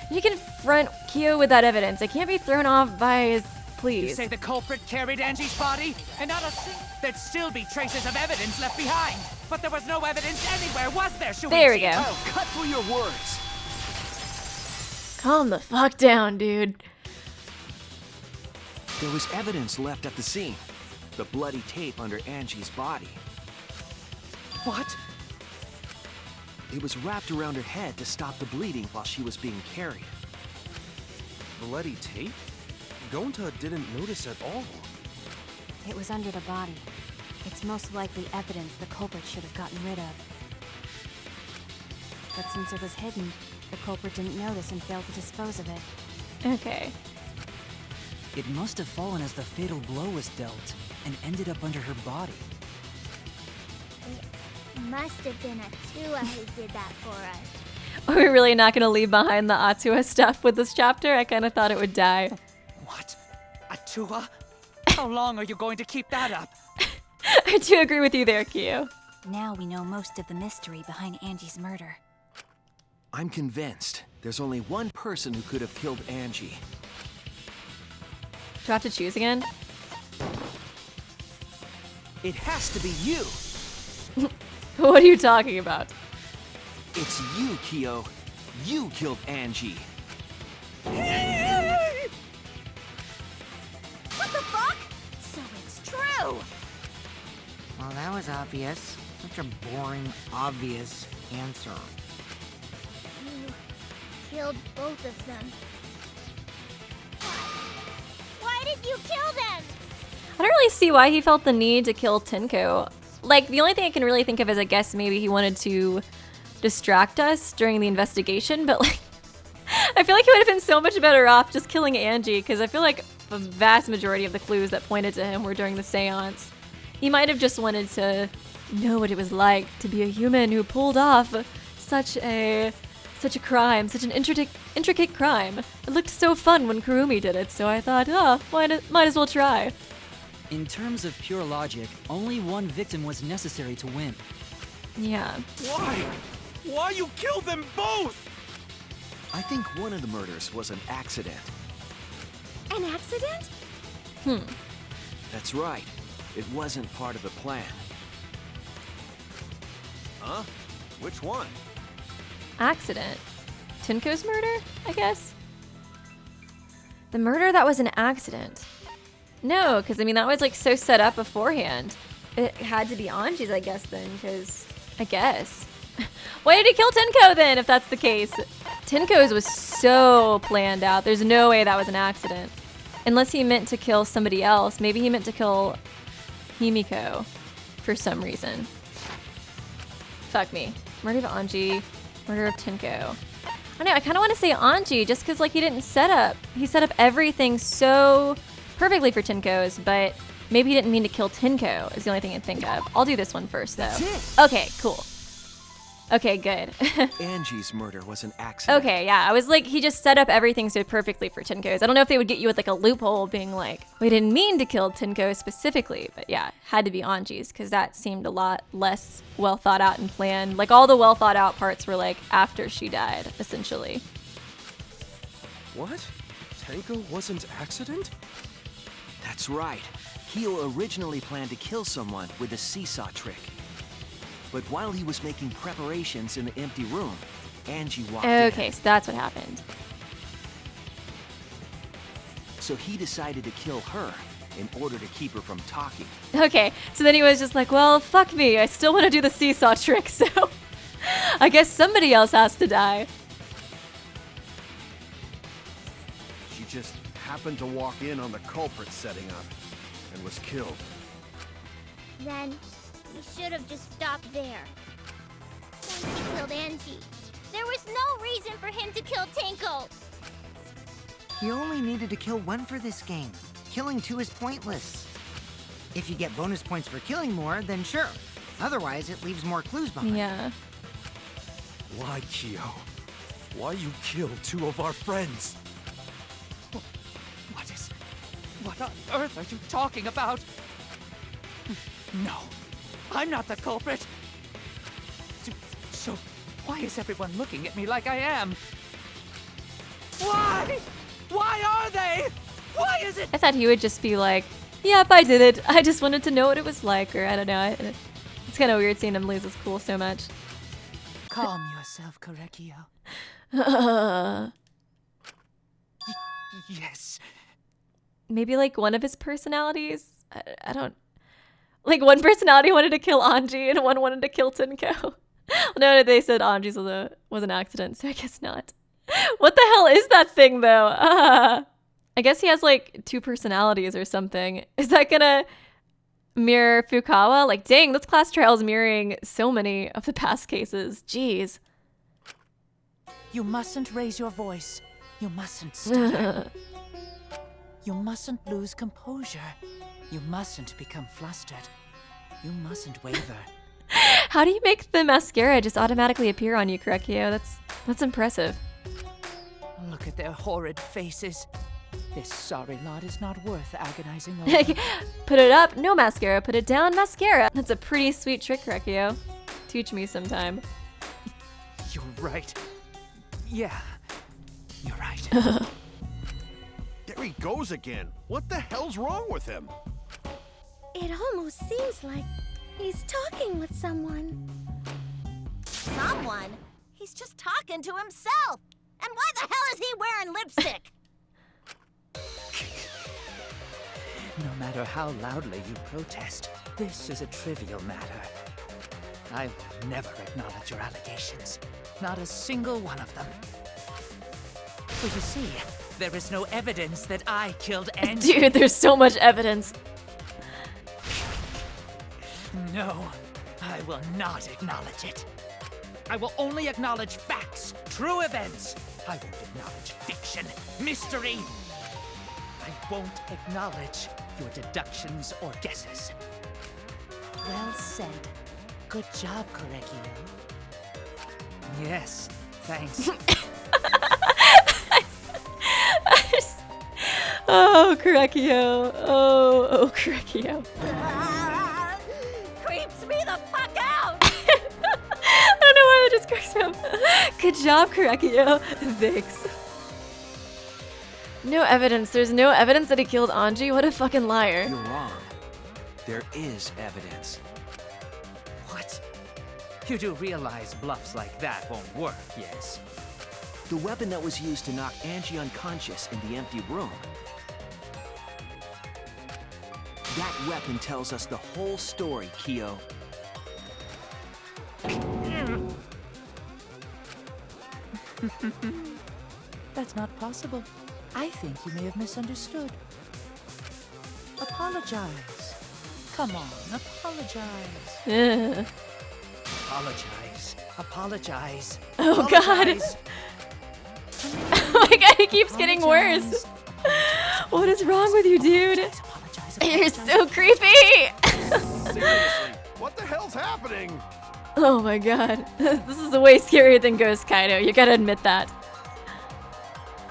You can confront Kyo with that evidence. It can't be thrown off by his pleas. You say the culprit carried Angie's body, and not a single... There'd still be traces of evidence left behind. But there was no evidence anywhere, was there, Shuichi? There we go. I'll cut through your words. Calm the fuck down, dude. There was evidence left at the scene. The bloody tape under Angie's body. What? It was wrapped around her head to stop the bleeding while she was being carried. Bloody tape? Gonta didn't notice at all. It was under the body. It's most likely evidence the culprit should have gotten rid of. But since it was hidden, the culprit didn't notice and failed to dispose of it. Okay. It must have fallen as the fatal blow was dealt and ended up under her body. It must have been Atua who did that for us. Are we really not gonna leave behind the Atua stuff with this chapter? I kind of thought it would die. What? Atua? How long are you going to keep that up? I do agree with you there, Kyo. Now we know most of the mystery behind Angie's murder. I'm convinced there's only one person who could have killed Angie. Do I have to choose again? It has to be you! What are you talking about? It's you, Kyo. You killed Angie. What the fuck? So it's true! Well, that was obvious. Such a boring, obvious answer. You killed both of them. Why did you kill them? I don't really see why he felt the need to kill Tenko. Like, the only thing I can really think of is, I guess, maybe he wanted to distract us during the investigation, but, like, I feel like he would have been so much better off just killing Angie, because I feel like the vast majority of the clues that pointed to him were during the seance. He might have just wanted to know what it was like to be a human who pulled off such a crime, such an intricate crime. It looked so fun when Kurumi did it, so I thought, oh, might as well try. In terms of pure logic, only one victim was necessary to win. Yeah. Why? Why you killed them both? I think one of the murders was an accident. An accident? That's right. It wasn't part of the plan. Huh? Which one? accident? Tinko's murder, I guess? The murder that was an accident. No, because I mean, that was like so set up beforehand. It had to be Angie's, I guess, then, because I guess. Why did he kill Tinko then, if that's the case? Tinko's was so planned out. There's no way that was an accident. Unless he meant to kill somebody else. Maybe he meant to kill Himiko for some reason. Fuck me. Murder of Angie, murder of Tinko. I know, I kind of want to say Angie just because like he set up everything so perfectly for Tinko's, but maybe he didn't mean to kill Tinko is the only thing I think of. I'll do this one first though. That's it. Okay, cool. Okay, good. Angie's murder was an accident. Okay, yeah, I was like, he just set up everything so perfectly for Tinko's. I don't know if they would get you with like a loophole being like, we didn't mean to kill Tinko specifically, but yeah, had to be Angie's because that seemed a lot less well thought out and planned. Like all the well thought out parts were like after she died, essentially. What? Tinko wasn't accident? That's right. Kyo originally planned to kill someone with a seesaw trick. But while he was making preparations in the empty room, Angie walked in. Okay, so that's what happened. So he decided to kill her in order to keep her from talking. Okay, so then he was just like, well, fuck me. I still want to do the seesaw trick, so I guess somebody else has to die. She just happened to walk in on the culprit setting up and was killed. Then we should have just stopped there. Once he killed Angie, there was no reason for him to kill Tinko. You only needed to kill one for this game. Killing two is pointless. If you get bonus points for killing more, then sure. Otherwise, it leaves more clues behind. Yeah. Why, Kyo? Why you killed two of our friends? What on earth are you talking about? No, I'm not the culprit. So why is everyone looking at me like I am? Why? Why are they? Why is it? I thought he would just be like, yep, I did it. I just wanted to know what it was like, or I don't know. It's kind of weird seeing him lose his cool so much. Calm yourself, Korekiyo. Yes. Maybe like one of his personalities? I don't... Like one personality wanted to kill Angie and one wanted to kill Tinko. No, they said Angie's was an accident, so I guess not. What the hell is that thing though? I guess he has like two personalities or something. Is that gonna mirror Fukawa? Like dang, this class trial is mirroring so many of the past cases. Jeez. You mustn't raise your voice. You mustn't stutter. You mustn't lose composure. You mustn't become flustered. You mustn't waver. How do you make the mascara just automatically appear on you, Korekiyo? That's impressive. Look at their horrid faces. This sorry lot is not worth agonizing over. Put it up, no mascara. Put it down, mascara. That's a pretty sweet trick, Korekiyo. Teach me sometime. You're right. Yeah, you're right. There he goes again. What the hell's wrong with him? It almost seems like he's talking with someone. Someone? He's just talking to himself. And why the hell is he wearing lipstick? No matter how loudly you protest, this is a trivial matter. I will never acknowledge your allegations. Not a single one of them. For you see, there is no evidence that I killed Angie. Dude, there's so much evidence. No, I will not acknowledge it. I will only acknowledge facts, true events. I won't acknowledge fiction, mystery. I won't acknowledge your deductions or guesses. Well said. Good job, Korekiyo. Yes, thanks. Oh, Korekiyo. Oh, Korekiyo. Creeps me the fuck out! I don't know why that just cracks me up. Good job, Korekiyo. Thanks. No evidence. There's no evidence that he killed Angie. What a fucking liar. You're wrong. There is evidence. What? You do realize bluffs like that won't work, yes? The weapon that was used to knock Angie unconscious in the empty room. That weapon tells us the whole story, Kyo. That's not possible. I think you may have misunderstood. Apologize. Come on, apologize. Apologize. Apologize. Oh God. Apologize. Oh my God, it keeps getting worse. What is wrong with you, dude? You're so creepy. Seriously, what the hell's happening? Oh my God. This is way scarier than Ghost Kaido. You gotta admit that.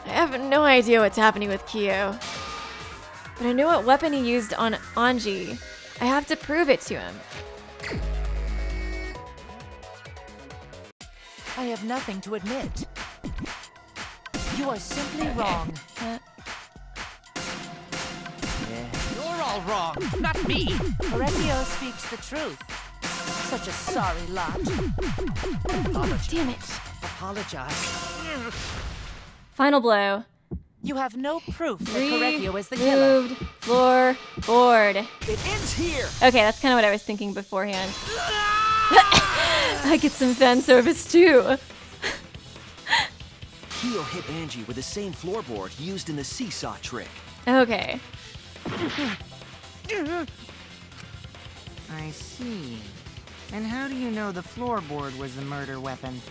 I have no idea what's happening with Kyo. But I know what weapon he used on Angie. I have to prove it to him. I have nothing to admit. You are simply wrong. You're all wrong, not me. Korekiyo speaks the truth. Such a sorry lot. Apologize. Damn it. Apologize. Final blow. You have no proof that Korekiyo is the killer. Moved floor board. It ends here! Okay, that's kind of what I was thinking beforehand. I get some fan service too. Kyo hit Angie with the same floorboard used in the seesaw trick. Okay. I see. And how do you know the floorboard was the murder weapon?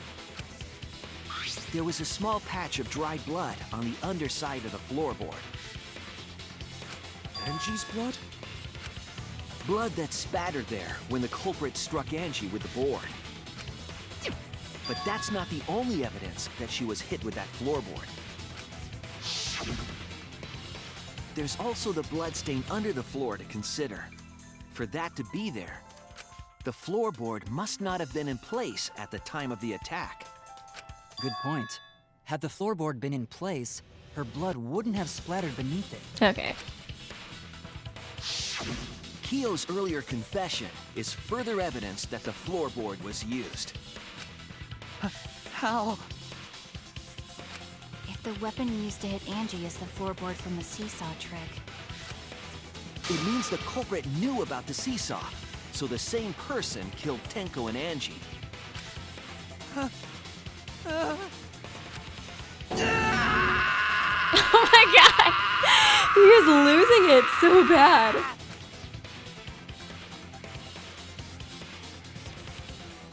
There was a small patch of dried blood on the underside of the floorboard. Angie's blood? Blood that spattered there when the culprit struck Angie with the board. But that's not the only evidence that she was hit with that floorboard. There's also the blood stain under the floor to consider. For that to be there, the floorboard must not have been in place at the time of the attack. Good point. Had the floorboard been in place, her blood wouldn't have splattered beneath it. Okay. Kyo's earlier confession is further evidence that the floorboard was used. How? If the weapon used to hit Angie is the floorboard from the seesaw trick, It means the culprit knew about the seesaw, so the same person killed Tenko and Angie. Oh my God. He is losing it so bad.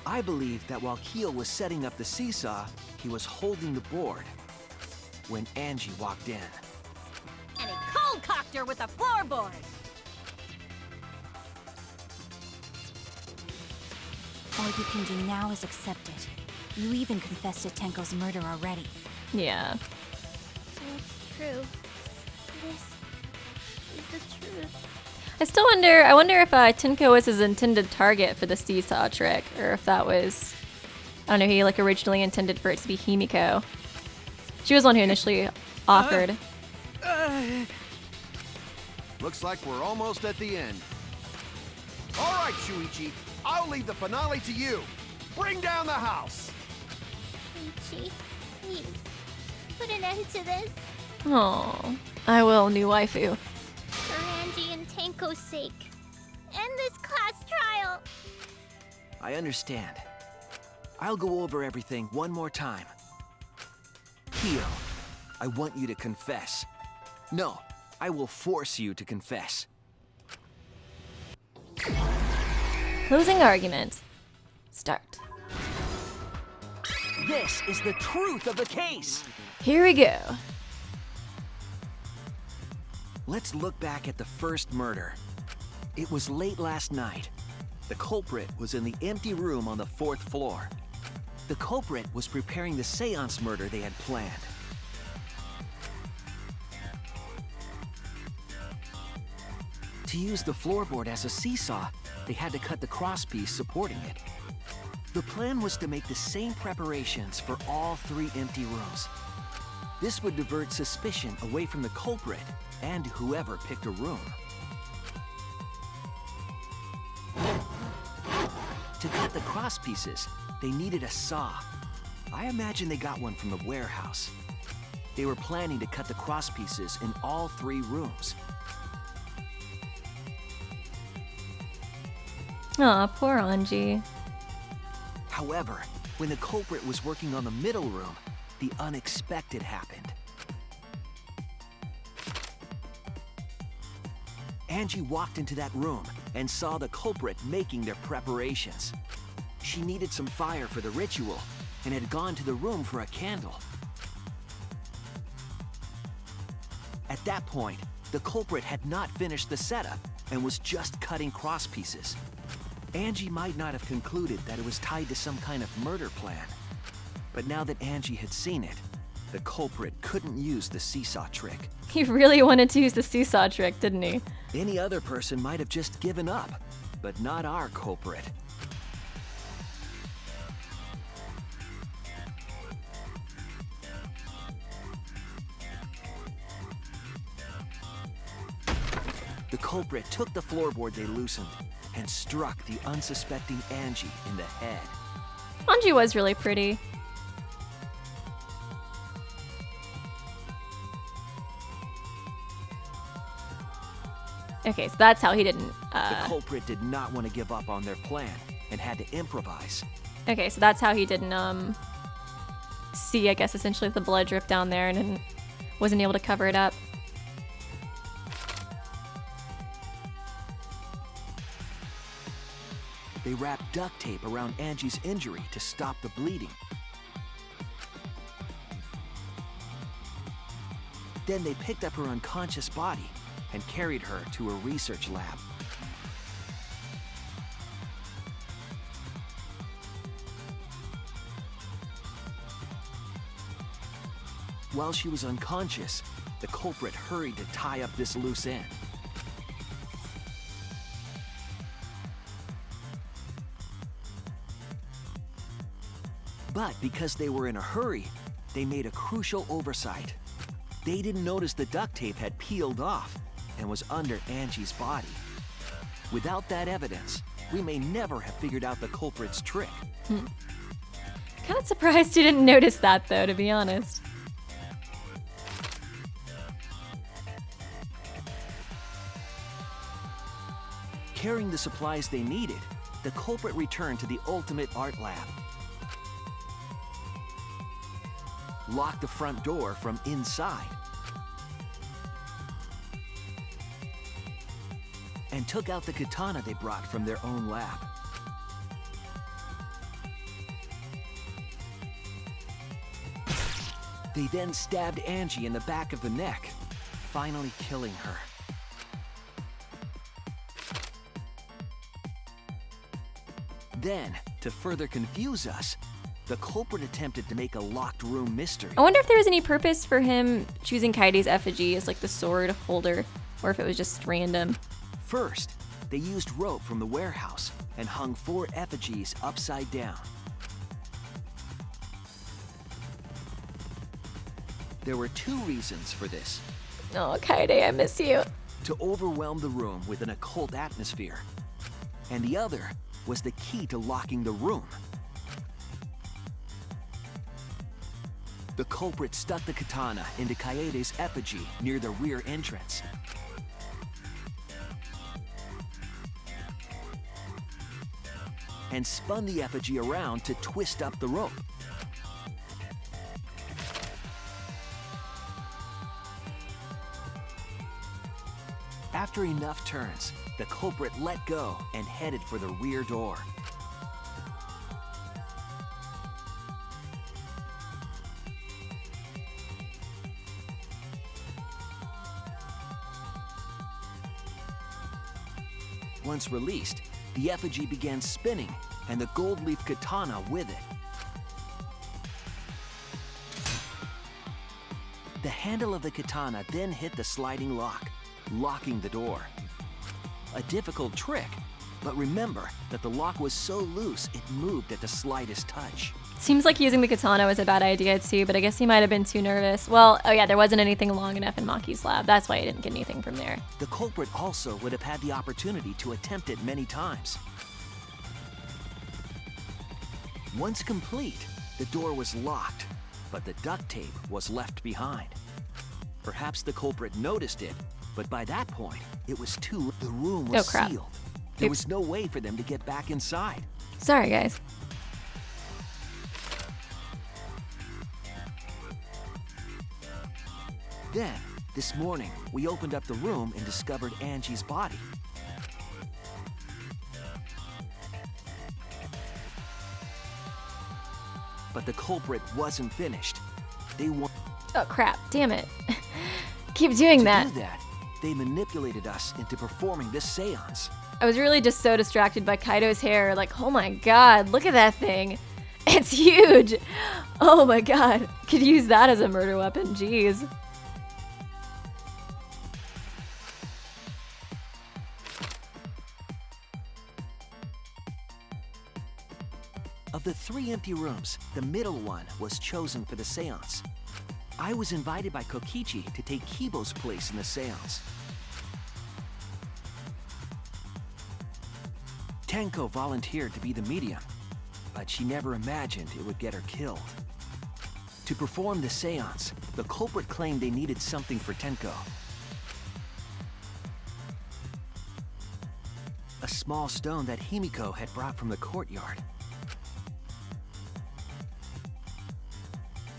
I believe that while Kyo was setting up the seesaw, he was holding the board when Angie walked in. And he cold-cocked her with a floorboard. all you can do now is accept it. You even confessed to Tenko's murder already. Yeah. So it's true. This is the truth. I still wonder, I wonder if Tenko was his intended target for the seesaw trick, or if that was, I don't know, he like originally intended for it to be Himiko. She was the one who initially offered. Looks like we're almost at the end. All right, Shuichi, I'll leave the finale to you. Bring down the house. Shuichi, please, put an end to this. Oh, I will, new waifu. For Angie and Tenko's sake. End this class trial. I understand. I'll go over everything one more time. Kyo, I want you to confess. No, I will force you to confess. Closing argument. Start. This is the truth of the case. Here we go. Let's look back at the first murder. It was late last night. The culprit was in the empty room on the 4th floor. The culprit was preparing the seance murder they had planned. To use the floorboard as a seesaw, they had to cut the crosspiece supporting it. The plan was to make the same preparations for all 3 empty rooms. This would divert suspicion away from the culprit and whoever picked a room. To cut the cross pieces, they needed a saw. I imagine they got one from the warehouse. They were planning to cut the cross pieces in all 3 rooms. Aw, poor Angie. However, when the culprit was working on the middle room, the unexpected happened. Angie walked into that room and saw the culprit making their preparations. She needed some fire for the ritual and had gone to the room for a candle. At that point, the culprit had not finished the setup and was just cutting cross pieces. Angie might not have concluded that it was tied to some kind of murder plan. But now that Angie had seen it, the culprit couldn't use the seesaw trick. He really wanted to use the seesaw trick, didn't he? Any other person might have just given up, but not our culprit. The culprit took the floorboard they loosened and struck the unsuspecting Angie in the head. Angie was really pretty. Okay, so that's how he didn't, The culprit did not want to give up on their plan and had to improvise. Okay, so that's how he didn't, see, I guess, essentially the blood drip down there and wasn't able to cover it up. They wrapped duct tape around Angie's injury to stop the bleeding. Then they picked up her unconscious body and carried her to a research lab. While she was unconscious, the culprit hurried to tie up this loose end. But because they were in a hurry, they made a crucial oversight. They didn't notice the duct tape had peeled off and was under Angie's body. Without that evidence, we may never have figured out the culprit's trick. Kind of surprised you didn't notice that, though, to be honest. Carrying the supplies they needed, the culprit returned to the ultimate art lab. Locked the front door from inside. And took out the katana they brought from their own lab. They then stabbed Angie in the back of the neck, finally killing her. Then, to further confuse us, the culprit attempted to make a locked room mystery. I wonder if there was any purpose for him choosing Kaede's effigy as like the sword holder, or if it was just random. First, they used rope from the warehouse and hung 4 effigies upside down. There were 2 reasons for this. Oh, Kaede, I miss you. To overwhelm the room with an occult atmosphere. And the other was the key to locking the room. The culprit stuck the katana into Kaede's effigy near the rear entrance. And spun the effigy around to twist up the rope. After enough turns, the culprit let go and headed for the rear door. Once released, the effigy began spinning, and the gold leaf katana with it. The handle of the katana then hit the sliding lock, locking the door. A difficult trick, but remember that the lock was so loose it moved at the slightest touch. Seems like using the katana was a bad idea too, but I guess he might have been too nervous. Well, oh yeah, there wasn't anything long enough in Maki's lab. That's why he didn't get anything from there. The culprit also would have had the opportunity to attempt it many times. Once complete, the door was locked, but the duct tape was left behind. Perhaps the culprit noticed it, but by that point, it was too late. The room was sealed. There was no way for them to get back inside. Sorry, guys. Then, this morning, we opened up the room and discovered Angie's body. But the culprit wasn't finished. They wanted. Oh crap, damn it. Keep doing that. To do that, they manipulated us into performing this seance. I was really just so distracted by Kaido's hair. Like, oh my god, look at that thing. It's huge. Oh my god. Could use that as a murder weapon, jeez. Of the 3 empty rooms, the middle one was chosen for the seance. I was invited by Kokichi to take Kibo's place in the seance. Tenko volunteered to be the medium, but she never imagined it would get her killed. To perform the seance, the culprit claimed they needed something for Tenko. A small stone that Himiko had brought from the courtyard.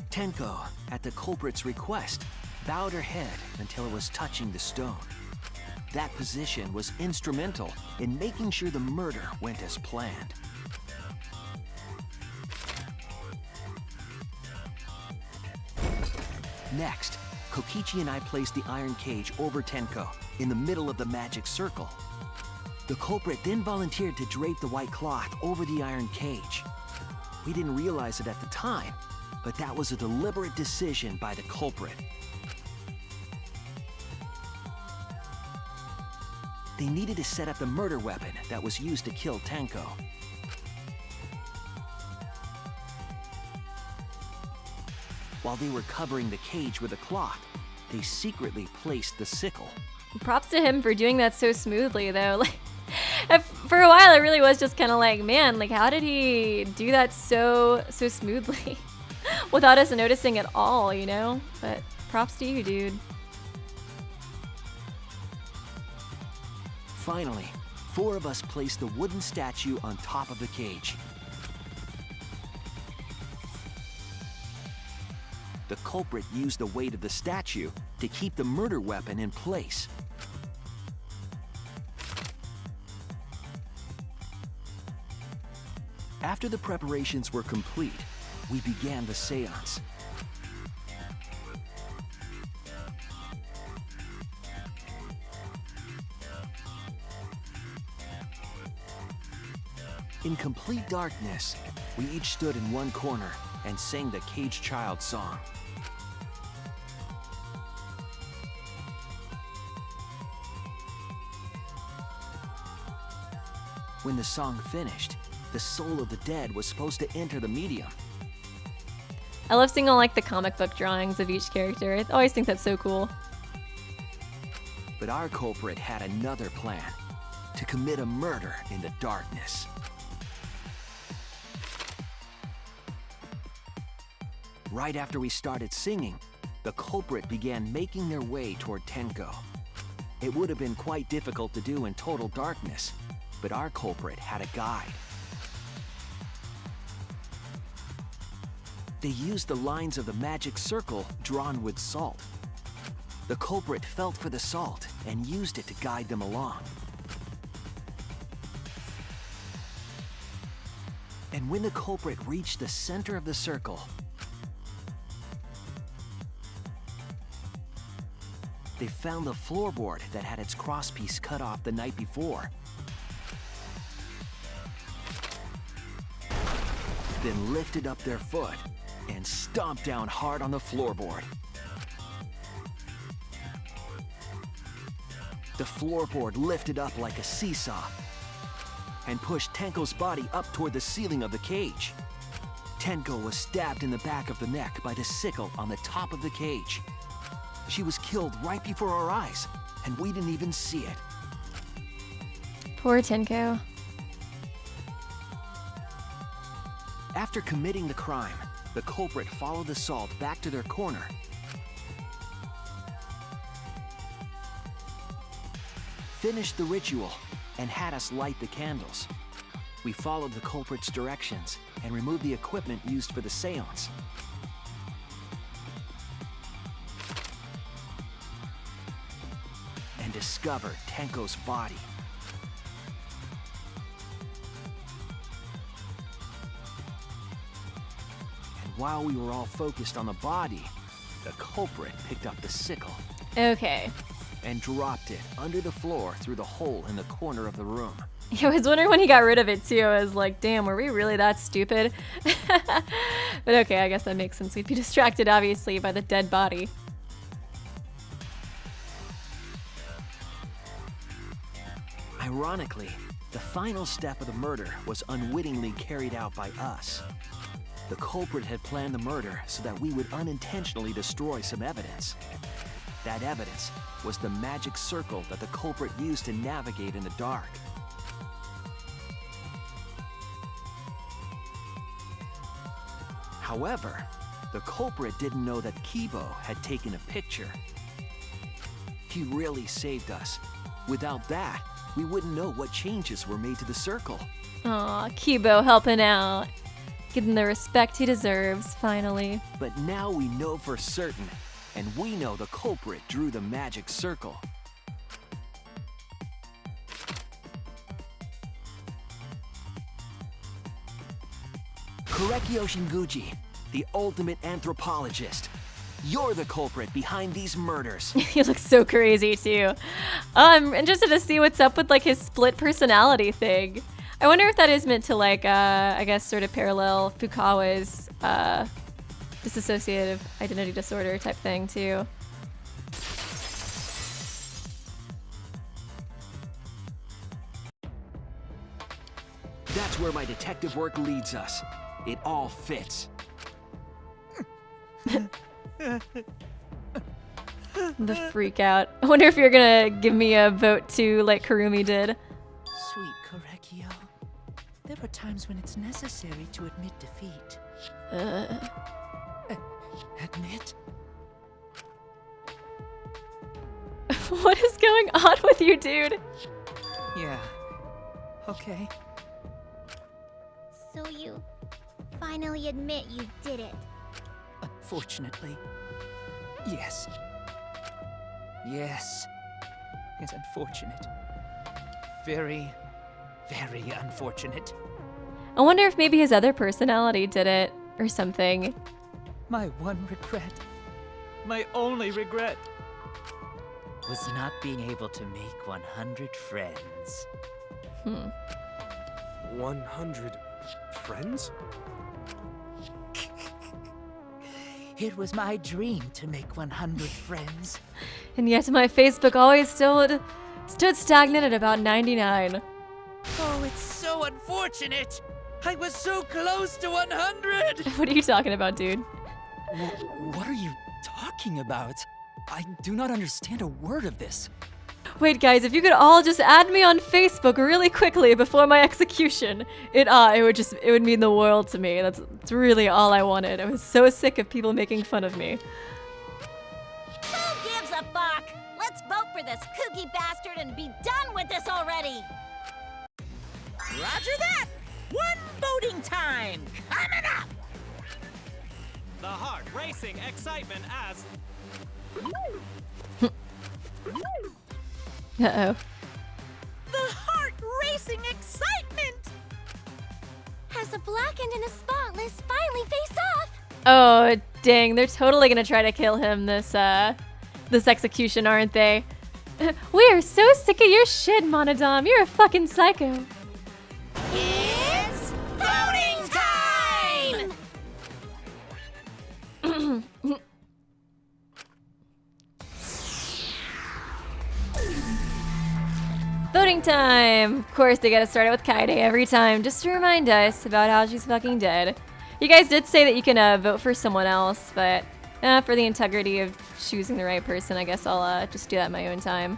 Tenko, at the culprit's request, bowed her head until it was touching the stone. That position was instrumental in making sure the murder went as planned. Next, Kokichi and I placed the iron cage over Tenko in the middle of the magic circle. The culprit then volunteered to drape the white cloth over the iron cage. We didn't realize it at the time, but that was a deliberate decision by the culprit. They needed to set up the murder weapon that was used to kill Tenko. While they were covering the cage with a cloth, they secretly placed the sickle. Props to him for doing that so smoothly, though. Like, for a while, it really was just kind of like, man, like, how did he do that so smoothly? Without us noticing at all, you know? But props to you, dude. Finally, 4 of us placed the wooden statue on top of the cage. The culprit used the weight of the statue to keep the murder weapon in place. After the preparations were complete, we began the seance. In complete darkness, we each stood in one corner and sang the Caged Child song. When the song finished, the soul of the dead was supposed to enter the medium. I love seeing all like the comic book drawings of each character. I always think that's so cool. But our culprit had another plan, to commit a murder in the darkness. Right after we started singing, the culprit began making their way toward Tenko. It would have been quite difficult to do in total darkness, but our culprit had a guide. They used the lines of the magic circle drawn with salt. The culprit felt for the salt and used it to guide them along. And when the culprit reached the center of the circle, they found the floorboard that had its crosspiece cut off the night before. Then lifted up their foot and stomped down hard on the floorboard. The floorboard lifted up like a seesaw and pushed Tenko's body up toward the ceiling of the cage. Tenko was stabbed in the back of the neck by the sickle on the top of the cage. She was killed right before our eyes, and we didn't even see it. Poor Tenko. After committing the crime, the culprit followed the salt back to their corner. Finished the ritual and had us light the candles. We followed the culprit's directions and removed the equipment used for the seance. And discovered Tenko's body. And while we were all focused on the body, the culprit picked up the sickle. Okay. And dropped it under the floor through the hole in the corner of the room. I was wondering when he got rid of it too. I was like, damn, were we really that stupid? But okay, I guess that makes sense. We'd be distracted, obviously, by the dead body. Ironically, the final step of the murder was unwittingly carried out by us. The culprit had planned the murder so that we would unintentionally destroy some evidence. That evidence was the magic circle that the culprit used to navigate in the dark. However, the culprit didn't know that Kibo had taken a picture. He really saved us. Without that, we wouldn't know what changes were made to the circle. Aw, Kibo helping out. Give him the respect he deserves, finally. But now we know for certain, and we know the culprit drew the magic circle. Korekiyo Shinguji, the ultimate anthropologist. You're the culprit behind these murders. He looks so crazy too. I'm interested to see what's up with like his split personality thing. I wonder if that is meant to like, I guess sort of parallel Fukawa's dissociative identity disorder type thing too. That's where my detective work leads us. It all fits. The freak out. I wonder if you're gonna give me a vote too, like Kurumi did. Sweet Korekiyo, there are times when it's necessary to admit defeat. Admit? What is going on with you, dude? Yeah. Okay. So you finally admit you did it. Unfortunately. Yes. Yes. It's unfortunate. Very, very unfortunate. I wonder if maybe his other personality did it or something. My one regret, my only regret, was not being able to make 100 friends. 100 friends? It was my dream to make 100 friends. And yet my Facebook always stood stagnant at about 99. Oh, it's so unfortunate! I was so close to 100! What are you talking about, dude? What are you talking about? I do not understand a word of this. Wait, guys, if you could all just add me on Facebook really quickly before my execution, it would mean the world to me. That's really all I wanted. I was so sick of people making fun of me. Who gives a fuck? Let's vote for this kooky bastard and be done with this already! Roger that! One voting time coming up! The heart racing excitement as... Uh-oh. The heart racing excitement! As a blackened and a spotless finally face off! Oh, dang, they're totally gonna try to kill him this execution, aren't they? We are so sick of your shit, Monodam. You're a fucking psycho. It's voting time! Voting time! Of course, they gotta start it with Kaede every time, just to remind us about how she's fucking dead. You guys did say that you can vote for someone else, but for the integrity of choosing the right person, I guess I'll just do that in my own time.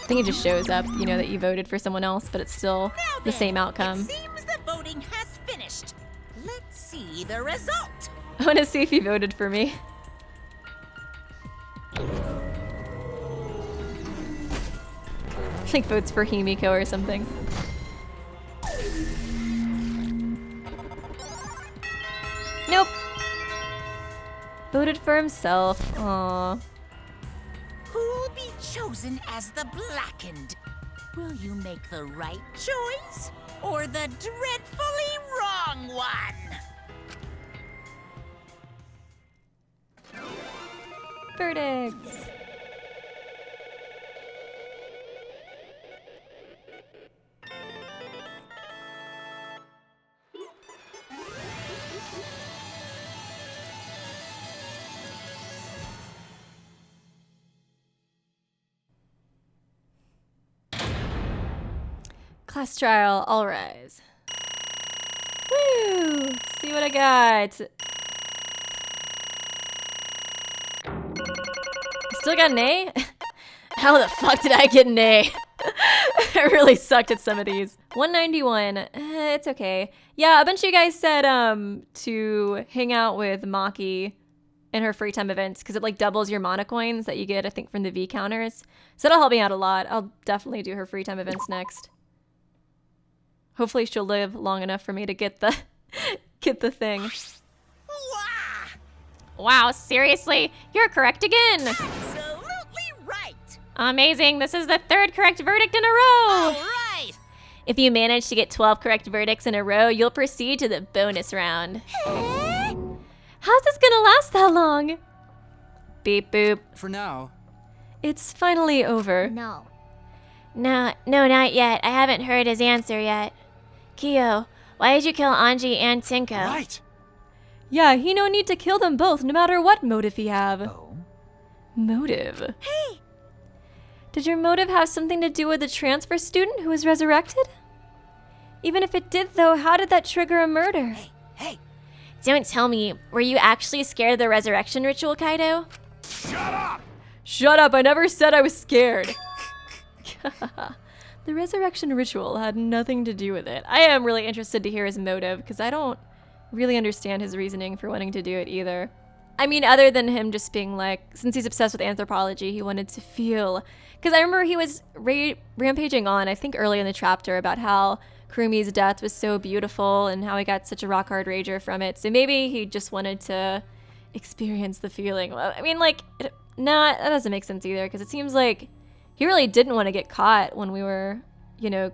I think it just shows up, you know, that you voted for someone else, but it's still the same outcome. It seems the voting has finished. Let's see the result. I want to see if he voted for me. Like votes for Himiko or something. Nope. Voted for himself. Aww. Who'll be chosen as the Blackened? Will you make the right choice or the dreadfully wrong one? Verdicts. Class trial, all rise. Woo! Let's see what I got. Still got an A? How the fuck did I get an A? I really sucked at some of these. 191, it's okay. Yeah, a bunch of you guys said to hang out with Maki in her free time events because it like doubles your mana coins that you get, I think, from the V counters. So that'll help me out a lot. I'll definitely do her free time events next. Hopefully she'll live long enough for me to get the thing. Wow, seriously? You're correct again. Absolutely right. Amazing. This is the 3rd correct verdict in a row. All right. If you manage to get 12 correct verdicts in a row, you'll proceed to the bonus round. How's this gonna last that long? Beep boop. For now. It's finally over. No. No, not yet. I haven't heard his answer yet. Kyo, why did you kill Angie and Tinko? Right. Yeah, he no need to kill them both, no matter what motive he have. Oh? Motive? Hey! Did your motive have something to do with the transfer student who was resurrected? Even if it did, though, how did that trigger a murder? Hey! Don't tell me. Were you actually scared of the resurrection ritual, Kaido? Shut up! Shut up, I never said I was scared. The resurrection ritual had nothing to do with it. I am really interested to hear his motive, because I don't really understand his reasoning for wanting to do it either. I mean, other than him just being like, since he's obsessed with anthropology, he wanted to feel. Because I remember he was rampaging on, I think early in the chapter, about how Kurumi's death was so beautiful and how he got such a rock hard rager from it. So maybe he just wanted to experience the feeling. I mean, like, nah, that doesn't make sense either, because it seems like he really didn't want to get caught when we were, you know,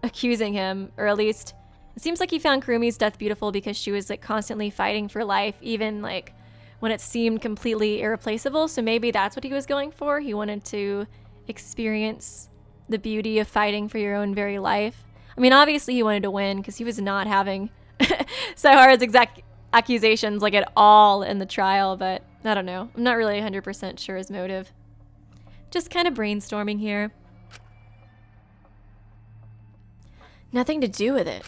accusing him, or at least it seems like he found Kurumi's death beautiful because she was like constantly fighting for life, even like when it seemed completely irreplaceable. So maybe that's what he was going for. He wanted to experience the beauty of fighting for your own very life. I mean, obviously he wanted to win because he was not having Saiharu's exact accusations like at all in the trial, but I don't know. I'm not really 100% sure his motive. Just kind of brainstorming here. Nothing to do with it.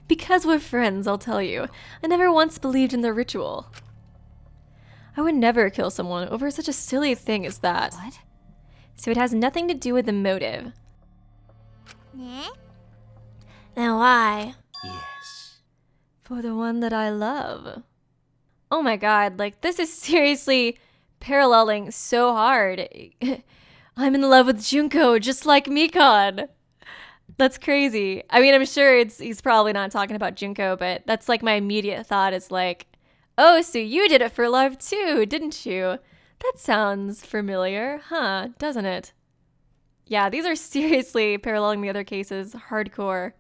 Because we're friends, I'll tell you. I never once believed in the ritual. I would never kill someone over such a silly thing as that. What? So it has nothing to do with the motive. Eh? Then why? Yes. For the one that I love. Oh my god, like this is seriously paralleling so hard. I'm in love with Junko, just like Mikon. That's crazy. I mean, I'm sure he's probably not talking about Junko, but that's like my immediate thought is like, oh, so you did it for love too, didn't you? That sounds familiar, huh? Doesn't it? Yeah, these are seriously paralleling the other cases. Hardcore.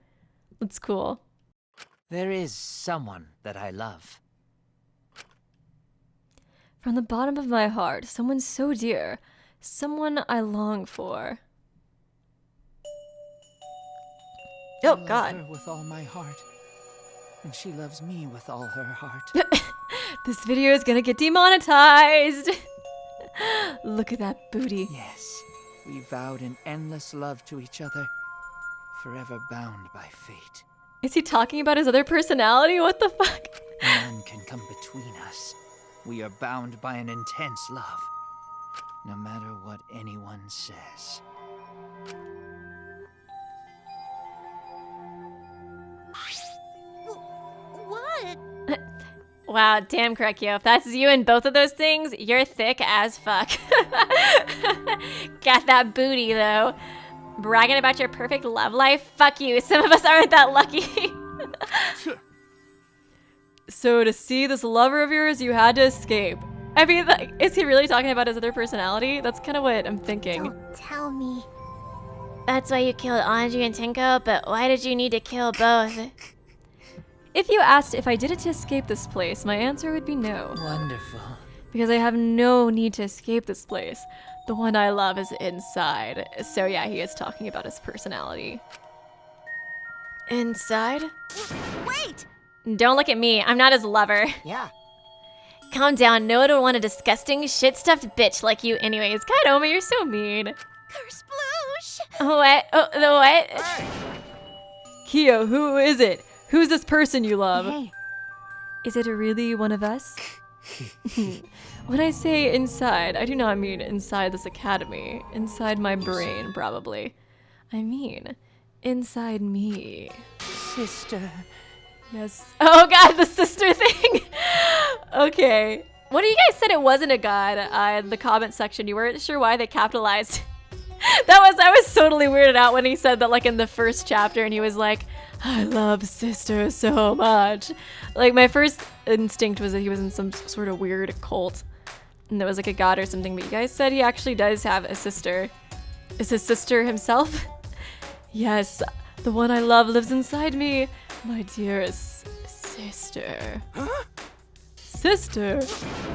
That's cool. There is someone that I love. From the bottom of my heart, someone so dear. Someone I long for. Oh, I love God. her with all my heart, and she loves me with all her heart. This video is gonna get demonetized. Look at that booty. Yes, we vowed an endless love to each other, forever bound by fate. Is he talking about his other personality? What the fuck? None can come between us. We are bound by an intense love. no matter what anyone says. What? Wow, damn, Korekiyo. If that's you in both of those things, you're thick as fuck. Got that booty, though. Bragging about your perfect love life? Fuck you. Some of us aren't that lucky. So to see this lover of yours, you had to escape. I mean, is he really talking about his other personality? That's kind of what I'm thinking. Don't tell me. That's why you killed Angie and Tenko, but why did you need to kill both? If you asked if I did it to escape this place, my answer would be no. Wonderful. Because I have no need to escape this place. The one I love is inside. So yeah, he is talking about his personality. Inside? Wait! Don't look at me. I'm not his lover. Yeah. Calm down. No one would want a disgusting, shit-stuffed bitch like you anyways. God, Oma, you're so mean. Kersploosh! What? Oh, the what? Kyo, who is it? Who's this person you love? Hey. Is it really one of us? When I say inside, I do not mean inside this academy. Inside my brain, probably. I mean, inside me. Sister. Yes. Oh god, the sister thing! Okay. One of you guys said it wasn't a god in the comment section. You weren't sure why they capitalized. I was totally weirded out when he said that, like, in the first chapter, and he was like, I love sister so much. Like, my first instinct was that he was in some sort of weird cult, and there was like a god or something, but you guys said he actually does have a sister. Is his sister himself? Yes, the one I love lives inside me. My dearest sister. Huh? Sister?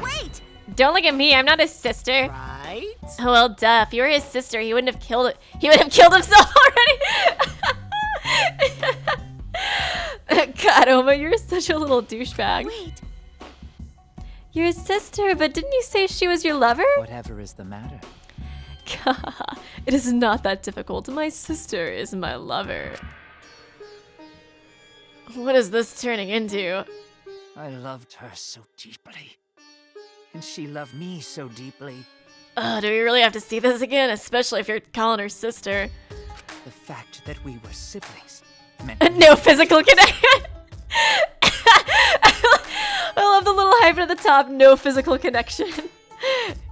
Wait! Don't look at me. I'm not his sister. Right? Oh, well, duh. If you were his sister, he wouldn't have killed it. He would have killed himself already. God, Oma, you're such a little douchebag. Wait. Your sister, but didn't you say she was your lover? Whatever is the matter? It is not that difficult. My sister is my lover. What is this turning into? I loved her so deeply. And she loved me so deeply. Do we really have to see this again? Especially if you're calling her sister. The fact that we were siblings meant No physical connection. I love the little hyphen at the top. No physical connection.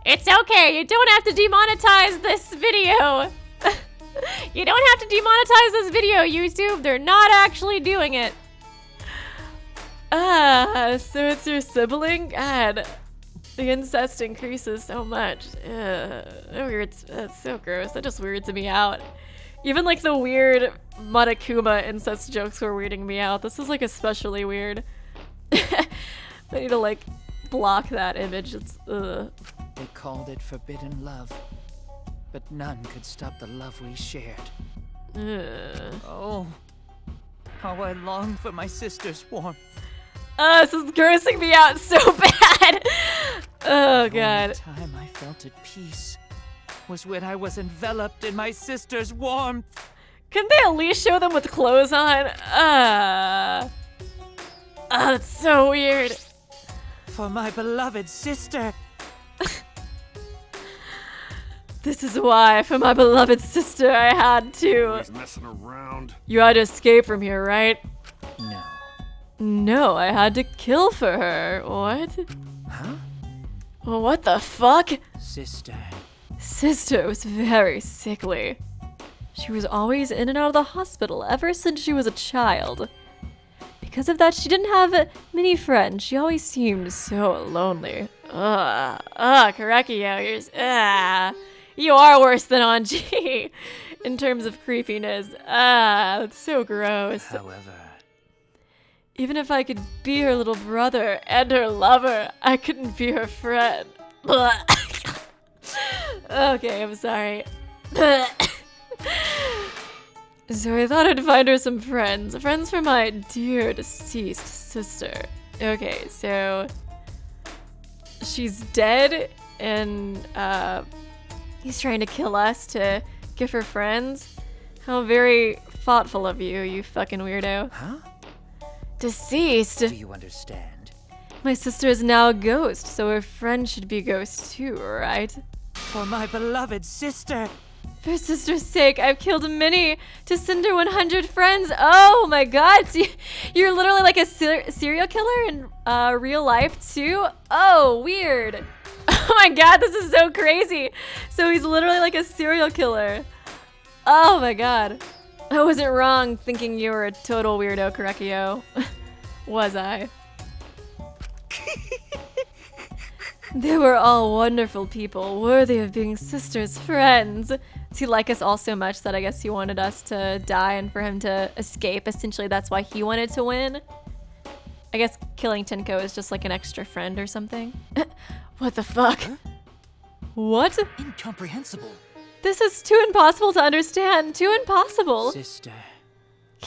It's okay. You don't have to demonetize this video. You don't have to demonetize this video, YouTube. They're not actually doing it. So it's your sibling? God. The incest increases so much. That's so gross. That just weirds me out. Even like the weird Monokuma incest jokes were weirding me out. This is like especially weird. I need to like block that image. It's They called it forbidden love, but none could stop the love we shared. Oh, how I long for my sister's warmth. This is grossing me out so bad. Oh god. The only time I felt at peace was when I was enveloped in my sister's warmth. Couldn't they at least show them with clothes on? That's so weird. For my beloved sister. This is why, for my beloved sister, I had to. He's messing around. You had to escape from here, right? No. No, I had to kill for her. What? Huh? Well, what the fuck? Sister. Sister was very sickly. She was always in and out of the hospital ever since she was a child. Because of that, she didn't have many friends. She always seemed so lonely. Korekiyo, you are worse than Angie in terms of creepiness. That's so gross. However, even if I could be her little brother and her lover, I couldn't be her friend. Okay, I'm sorry. So I thought I'd find her some friends. Friends for my dear deceased sister. Okay, so she's dead and he's trying to kill us to give her friends. How very thoughtful of you, you fucking weirdo. Huh? Deceased? Do you understand? My sister is now a ghost, so her friend should be a ghost too, right? For my beloved sister. For sister's sake, I've killed many to cinder 100 friends. Oh my god, so you're literally like a serial killer in real life too? Oh, weird. Oh my god, this is so crazy. So he's literally like a serial killer. Oh my god. I wasn't wrong thinking you were a total weirdo, Korekiyo. Was I? They were all wonderful people, worthy of being sisters' friends. Does he like us all so much that I guess he wanted us to die and for him to escape? Essentially, that's why he wanted to win. I guess killing Tenko is just like an extra friend or something. What the fuck? Huh? What? Incomprehensible. This is too impossible to understand. Too impossible. Sister.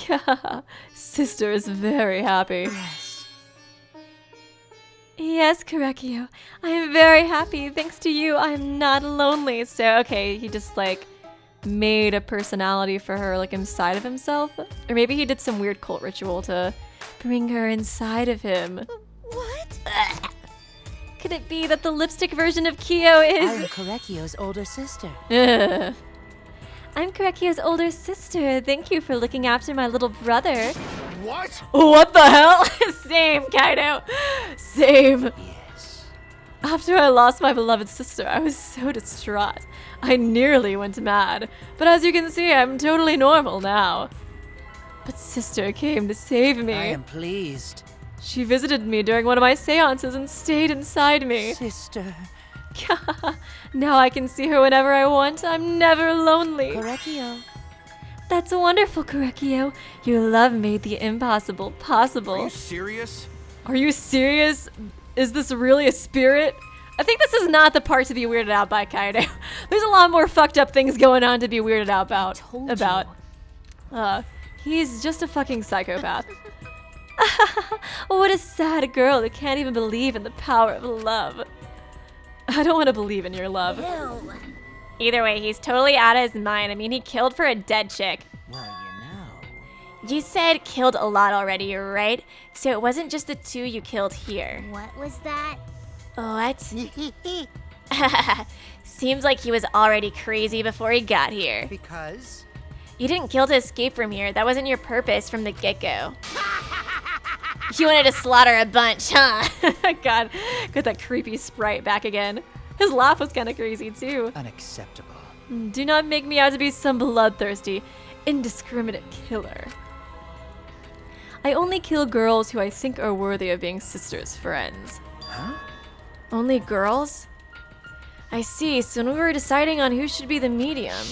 Yeah, sister is very happy. Yes. Yes, Korekiyo. I am very happy. Thanks to you, I am not lonely. So, okay, he just like made a personality for her like inside of himself. Or maybe he did some weird cult ritual to bring her inside of him. What? Could it be that the lipstick version of Kyo is... I am Korekiyo's older sister. I'm Korekiyo's older sister. Thank you for looking after my little brother. What? What the hell? Same, Kaido. Same. Yes. After I lost my beloved sister, I was so distraught. I nearly went mad. But as you can see, I'm totally normal now. But sister came to save me. I am pleased. She visited me during one of my seances and stayed inside me. Sister. Now I can see her whenever I want. I'm never lonely. Korekiyo. That's wonderful, Korekiyo. Your love made the impossible possible. Are you serious? Are you serious? Is this really a spirit? I think this is not the part to be weirded out by, Kaido. There's a lot more fucked up things going on to be weirded out about. He's just a fucking psychopath. What a sad girl that can't even believe in the power of love. I don't want to believe in your love. Ew. Either way, he's totally out of his mind. I mean, he killed for a dead chick. Well, you know. You said killed a lot already, right? So it wasn't just the two you killed here. What was that? What? Seems like he was already crazy before he got here. Because? You didn't kill to escape from here. That wasn't your purpose from the get-go. You wanted to slaughter a bunch, huh? God, got that creepy sprite back again. His laugh was kind of crazy too. Unacceptable. Do not make me out to be some bloodthirsty, indiscriminate killer. I only kill girls who I think are worthy of being sisters' friends. Huh? Only girls? I see, so we were deciding on who should be the medium.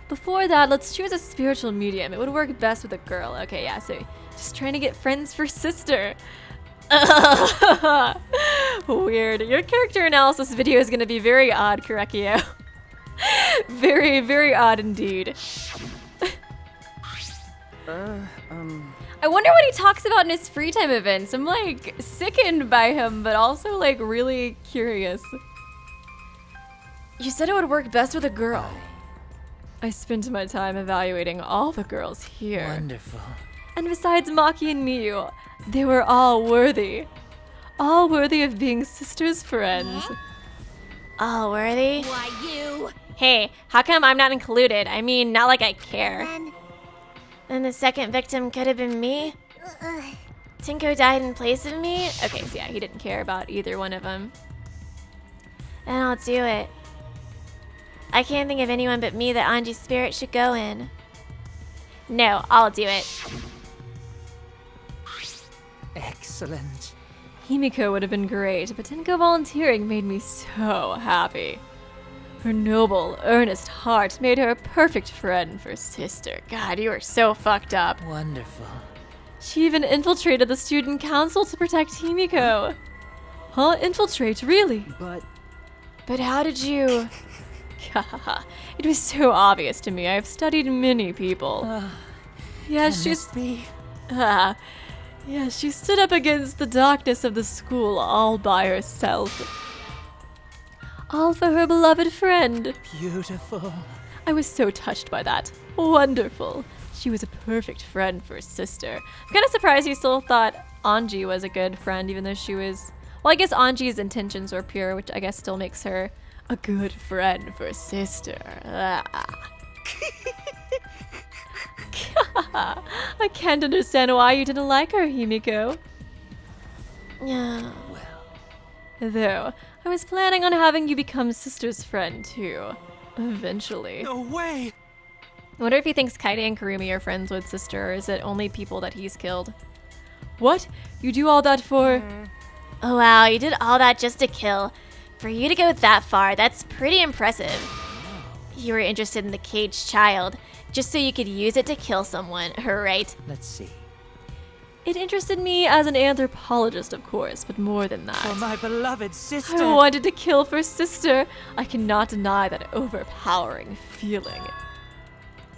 Before that, let's choose a spiritual medium. It would work best with a girl. Okay, yeah, so just trying to get friends for sister. Weird. Your character analysis video is going to be very odd, Korekiyo. Very, very odd indeed. I wonder what he talks about in his free time events. I'm like sickened by him, but also like really curious. You said it would work best with a girl. I spent my time evaluating all the girls here. Wonderful. And besides Maki and Miyu, they were all worthy. All worthy of being sisters' friends. All worthy? Why you? Hey, how come I'm not included? I mean, not like I care. Then the second victim could have been me? Tenko died in place of me? Okay, so yeah, he didn't care about either one of them. Then I'll do it. I can't think of anyone but me that Angie's spirit should go in. No, I'll do it. Excellent. Himiko would have been great, but Tenko volunteering made me so happy. Her noble, earnest heart made her a perfect friend for sister. God, you are so fucked up. Wonderful. She even infiltrated the student council to protect Himiko. Huh? Infiltrate, really? But how did you... It was so obvious to me. I've studied many people. Yes, she stood up against the darkness of the school all by herself. All for her beloved friend. Beautiful. I was so touched by that. Wonderful. She was a perfect friend for a sister. I'm kind of surprised you still thought Angie was a good friend, even though she was Well, I guess Angie's intentions were pure, which I guess still makes her a good friend for sister. I can't understand why you didn't like her, Himiko. Yeah. Though, I was planning on having you become sister's friend too. Eventually. No way! I wonder if he thinks Kaede and Kurumi are friends with sister, or is it only people that he's killed? What? You do all that for? Oh wow, you did all that just to kill. For you to go that far, that's pretty impressive. You were interested in the caged child, just so you could use it to kill someone, right? Let's see. It interested me as an anthropologist, of course, but more than that. For my beloved sister. I wanted to kill for sister. I cannot deny that overpowering feeling.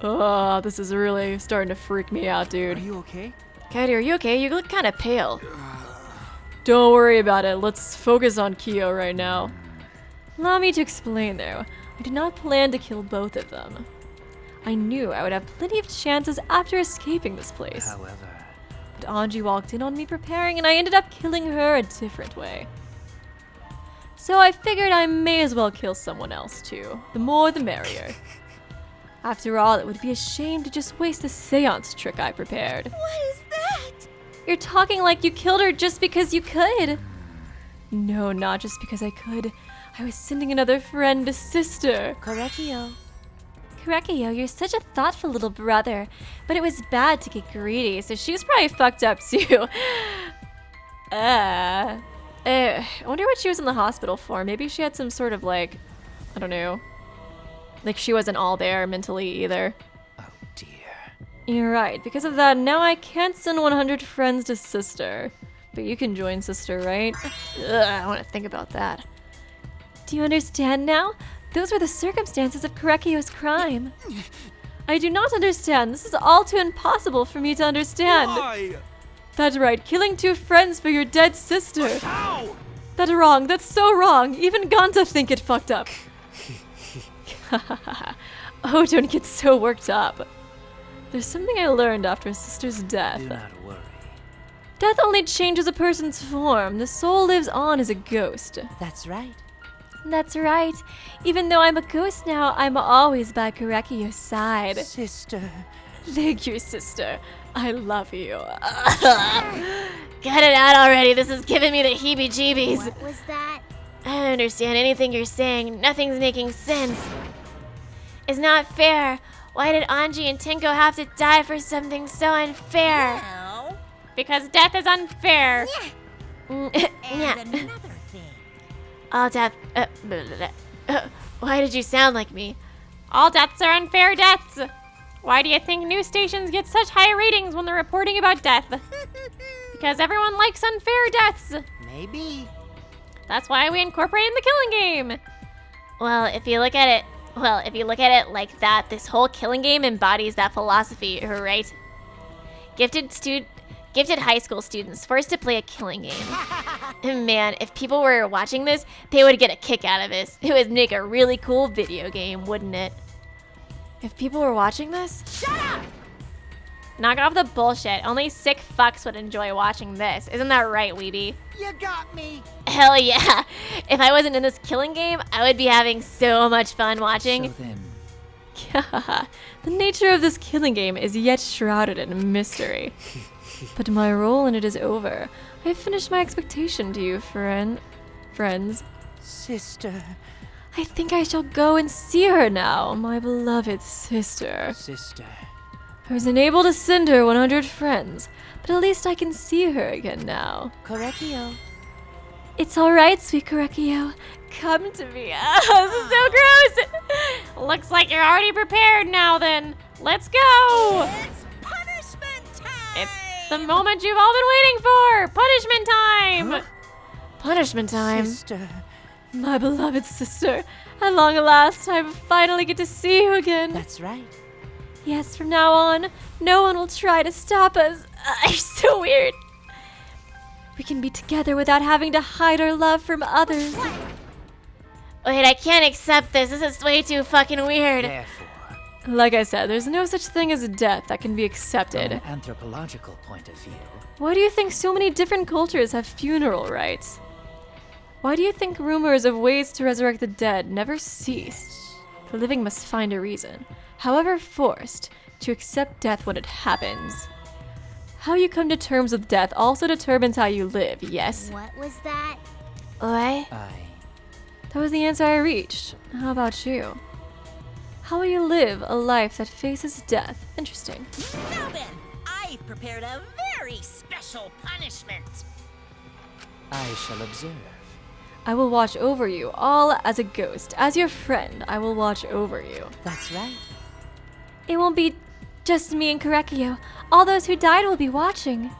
Oh, this is really starting to freak me out, dude. Are you okay? Kaede, are you okay? You look kind of pale. Don't worry about it. Let's focus on Kyo right now. Allow me to explain, though. I did not plan to kill both of them. I knew I would have plenty of chances after escaping this place. However... But Angie walked in on me preparing, and I ended up killing her a different way. So I figured I may as well kill someone else, too. The more the merrier. After all, it would be a shame to just waste the seance trick I prepared. What is that? You're talking like you killed her just because you could. No, not just because I could. I was sending another friend to sister. Korekiyo. Korekiyo, you're such a thoughtful little brother. But it was bad to get greedy, so she was probably fucked up too. I wonder what she was in the hospital for. Maybe she had some sort of like, I don't know. Like she wasn't all there mentally either. Oh dear. You're right. Because of that, now I can't send 100 friends to sister. But you can join sister, right? Ugh, I want to think about that. Do you understand now? Those were the circumstances of Korekiyo's crime. I do not understand. This is all too impossible for me to understand. Why? That's right. Killing 2 friends for your dead sister. How? That's wrong. That's so wrong. Even Ganta think it fucked up. Oh, don't get so worked up. There's something I learned after sister's death. Do not worry. Death only changes a person's form. The soul lives on as a ghost. That's right. That's right. Even though I'm a ghost now, I'm always by Korekiyo's side. Sister. Thank you, sister. I love you. Get it out already. This is giving me the heebie-jeebies. What was that? I don't understand anything you're saying. Nothing's making sense. It's not fair. Why did Angie and Tenko have to die for something so unfair? Well, Because death is unfair. and Yeah. another thing. All death. Why did you sound like me? All deaths are unfair deaths. Why do you think news stations get such high ratings when they're reporting about death? Because everyone likes unfair deaths. Maybe. That's why we incorporated the killing game. Well, if you look at it like that, this whole killing game embodies that philosophy, right? Gifted high school students forced to play a killing game. Man, if people were watching this, they would get a kick out of this. It would make a really cool video game, wouldn't it? If people were watching this? Shut up! Knock off the bullshit. Only sick fucks would enjoy watching this. Isn't that right, Weeby? You got me. Hell yeah. If I wasn't in this killing game, I would be having so much fun watching. So then... The nature of this killing game is yet shrouded in mystery. But my role in it is over. I have finished my expectation to you, friends. Sister. I think I shall go and see her now, my beloved sister. Sister. I was unable to send her 100 friends, but at least I can see her again now. Korekiyo. It's alright, sweet Korekiyo. Come to me. Oh, this is so gross. Looks like you're already prepared now then. Let's go. It's punishment time! It's the moment you've all been waiting for. Punishment time. Huh? Punishment time. Sister. My beloved sister. At long last, I finally get to see you again. That's right. Yes, from now on, no one will try to stop us. You're so weird. We can be together without having to hide our love from others. Wait, I can't accept this. This is way too fucking weird. Therefore, Like I said, there's no such thing as death that can be from accepted. an anthropological point of view, Why do you think so many different cultures have funeral rites? Why do you think rumors of ways to resurrect the dead never cease? The living must find a reason, however forced, to accept death when it happens. How you come to terms with death also determines how you live, yes? What was that? What? That was the answer I reached. How about you? How will you live a life that faces death? Interesting. Now then, I've prepared a very special punishment. I shall observe. I will watch over you, all as a ghost. As your friend, I will watch over you. That's right. It won't be just me and Korekiyo. All those who died will be watching.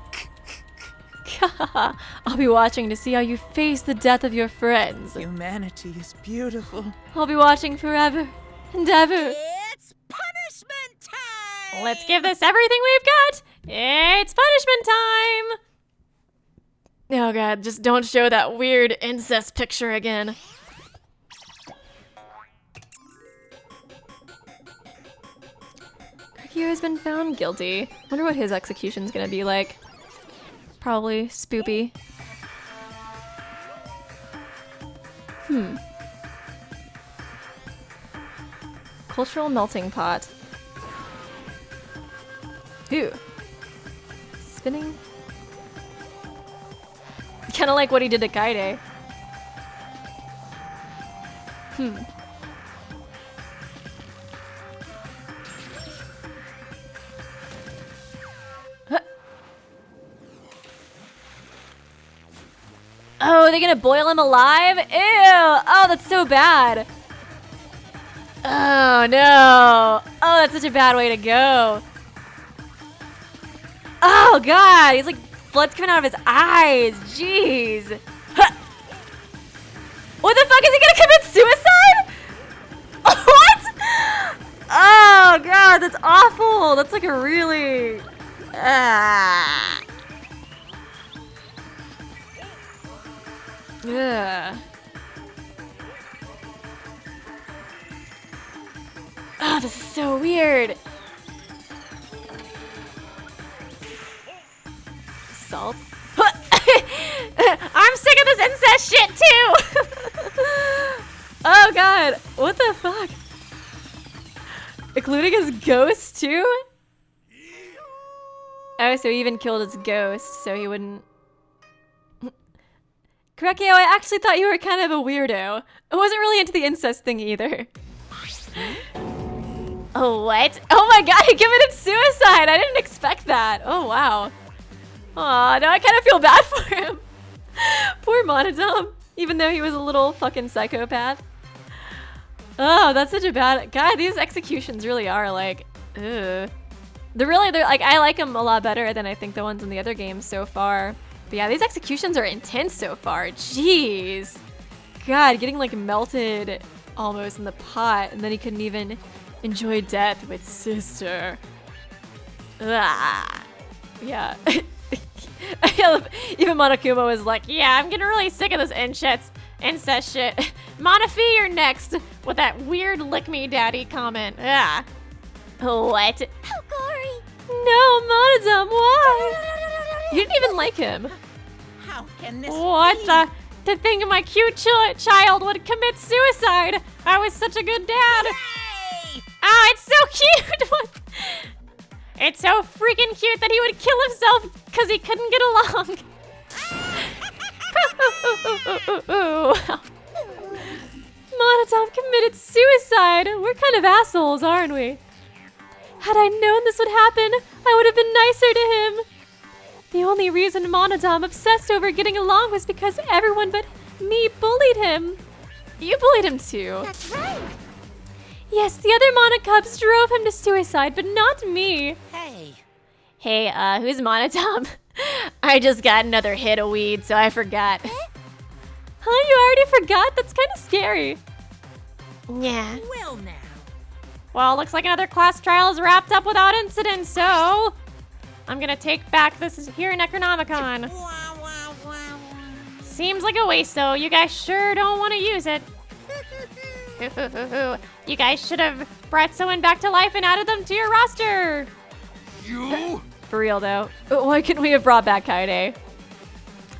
I'll be watching to see how you face the death of your friends. Humanity is beautiful. I'll be watching forever and ever. It's punishment time! Let's give this everything we've got. It's punishment time. Oh god, just don't show that weird incest picture again. Korekiyo has been found guilty. Wonder what his execution's gonna be like. Probably spoopy. Cultural melting pot. Ooh. Spinning. Kinda like what he did to Kaede. Oh, are they gonna boil him alive? Ew! Oh, that's so bad. Oh, no. Oh, that's such a bad way to go. Oh, God. He's like, blood's coming out of his eyes. Jeez. Huh. What the fuck? Is he gonna commit suicide? What? Oh, God. That's awful. That's like a really... Ugh. Oh, this is so weird. Salt. I'm sick of this incest shit too. Oh god, what the fuck? Including his ghost too? Oh, so he even killed his ghost so he wouldn't... Korekiyo, I actually thought you were kind of a weirdo. I wasn't really into the incest thing either. Oh, what? Oh my god, he committed suicide! I didn't expect that. Oh wow. Aw, now I kind of feel bad for him. Poor Monodome, even though he was a little fucking psychopath. Oh, that's such a bad... God, these executions really are like... Ugh. They're like, I like them a lot better than I think the ones in the other games so far. But yeah, these executions are intense so far. Jeez. God, getting like melted almost in the pot, and then he couldn't even enjoy death with sister. Ugh. Yeah. Even Monokuma was like, yeah, I'm getting really sick of this incest shit. Monofi, you're next with that weird lick me daddy comment. Ugh. What? Oh, Gory! No, Monodome, why? You didn't even like him. How can this What be? the? To think my cute child would commit suicide. I was such a good dad. Yay! Ah, it's so cute. It's so freaking cute that he would kill himself because he couldn't get along. Monodome committed suicide. We're kind of assholes, aren't we? Had I known this would happen, I would have been nicer to him. The only reason Monodome obsessed over getting along was because everyone but me bullied him. You bullied him too. That's right. Yes, the other Monocubs drove him to suicide, but not me. Hey. Hey, who's Monodome? I just got another hit of weed, so I forgot. Huh, you already forgot? That's kind of scary. Yeah. Well now. Well, looks like another class trial is wrapped up without incident, so I'm gonna take back this here Necronomicon. Seems like a waste, though. You guys sure don't want to use it. You guys should have brought someone back to life and added them to your roster. You? For real, though. Why couldn't we have brought back Kaede? I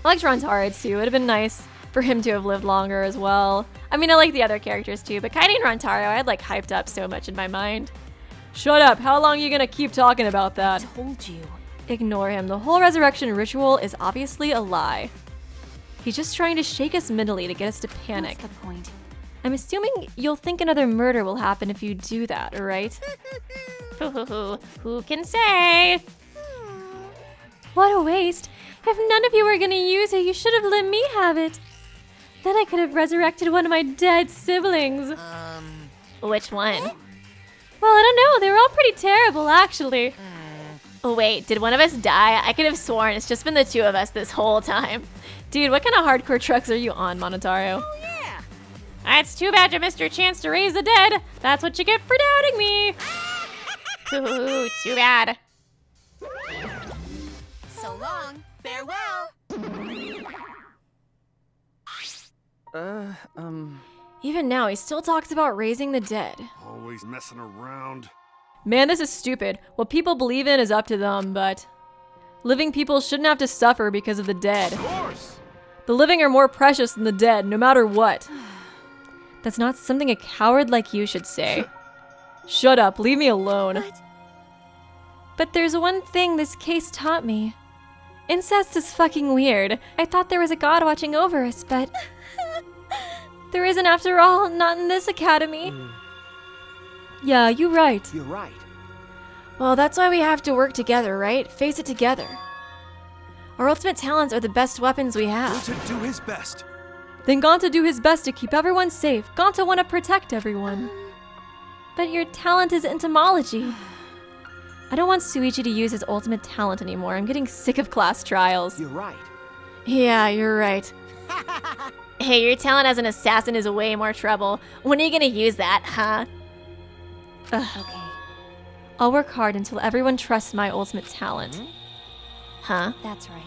liked Ron's Ards, too. It would have been nice for him to have lived longer as well. I mean, I like the other characters too, but Kaede and Rantaro I had like hyped up so much in my mind. Shut up, how long are you gonna keep talking about that? I told you. Ignore him, the whole resurrection ritual is obviously a lie. He's just trying to shake us mentally to get us to panic. What's the point? I'm assuming you'll think another murder will happen if you do that, right? Who can say? What a waste. If none of you were gonna use it, you should have let me have it. Then I could have resurrected one of my dead siblings. Which one? Well, I don't know. They were all pretty terrible, actually. Oh, wait, did one of us die? I could have sworn it's just been the two of us this whole time. Dude, what kind of hardcore trucks are you on, Monotaro? Oh, yeah. It's too bad you missed your chance to raise the dead. That's what you get for doubting me. Ooh, too bad. So long. Farewell. Even now, he still talks about raising the dead. Always messing around. Man, this is stupid. What people believe in is up to them, but living people shouldn't have to suffer because of the dead. Of course. The living are more precious than the dead, no matter what. That's not something a coward like you should say. Shut up, leave me alone. But there's one thing this case taught me. Incest is fucking weird. I thought there was a god watching over us, but there isn't after all, not in this academy. Yeah, you're right. You're right. Well, that's why we have to work together, right? Face it together. Our ultimate talents are the best weapons we have. Gonta do his best. Then Gonta do his best to keep everyone safe. Gonta want to protect everyone. But your talent is entomology. I don't want Suichi to use his ultimate talent anymore. I'm getting sick of class trials. You're right. Yeah, you're right. Hey, your talent as an assassin is way more trouble. When are you gonna use that, huh? Okay. I'll work hard until everyone trusts my ultimate talent. Huh? That's right.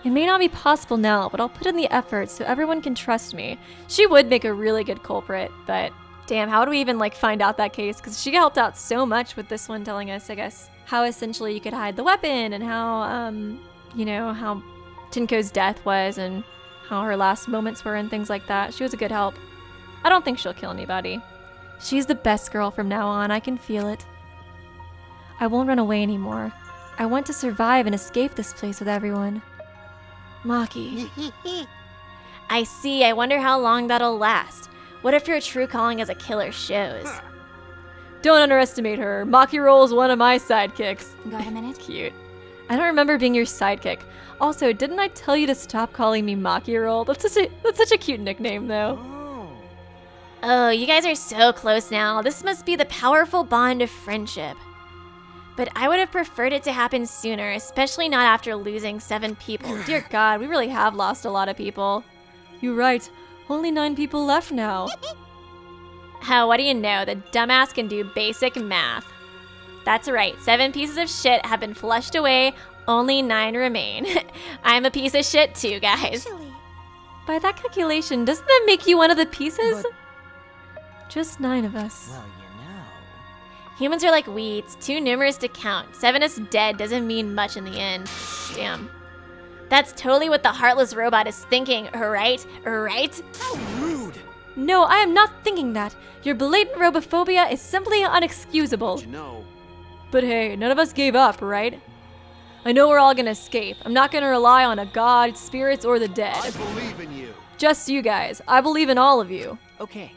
It may not be possible now, but I'll put in the effort so everyone can trust me. She would make a really good culprit, but damn, how would we even like find out that case? Because she helped out so much with this one, telling us, I guess, how essentially you could hide the weapon and how, you know, how Tinko's death was and how her last moments were and things like that. She was a good help. I don't think she'll kill anybody. She's the best girl from now on. I can feel it. I won't run away anymore. I want to survive and escape this place with everyone. Maki. I see. I wonder how long that'll last. What if your true calling as a killer shows? Don't underestimate her. Maki Roll is one of my sidekicks. Got a minute? Cute. I don't remember being your sidekick. Also, didn't I tell you to stop calling me Maki Roll? That's such a cute nickname, though. Oh, you guys are so close now. This must be the powerful bond of friendship. But I would have preferred it to happen sooner, especially not after losing 7 people. Dear God, we really have lost a lot of people. You're right. Only 9 people left now. What do you know? The dumbass can do basic math. That's right. 7 pieces of shit have been flushed away. Only 9 remain. I'm a piece of shit too, guys. By that calculation, doesn't that make you one of the pieces? Just 9 of us. Well, you know. Humans are like weeds, too numerous to count. 7 is dead doesn't mean much in the end. Damn. That's totally what the heartless robot is thinking, right? Right? How rude! No, I am not thinking that. Your blatant robophobia is simply unexcusable. You know. But hey, none of us gave up, right? I know we're all gonna escape. I'm not gonna rely on a god, spirits, or the dead. I believe in you. Just you guys. I believe in all of you. Okay.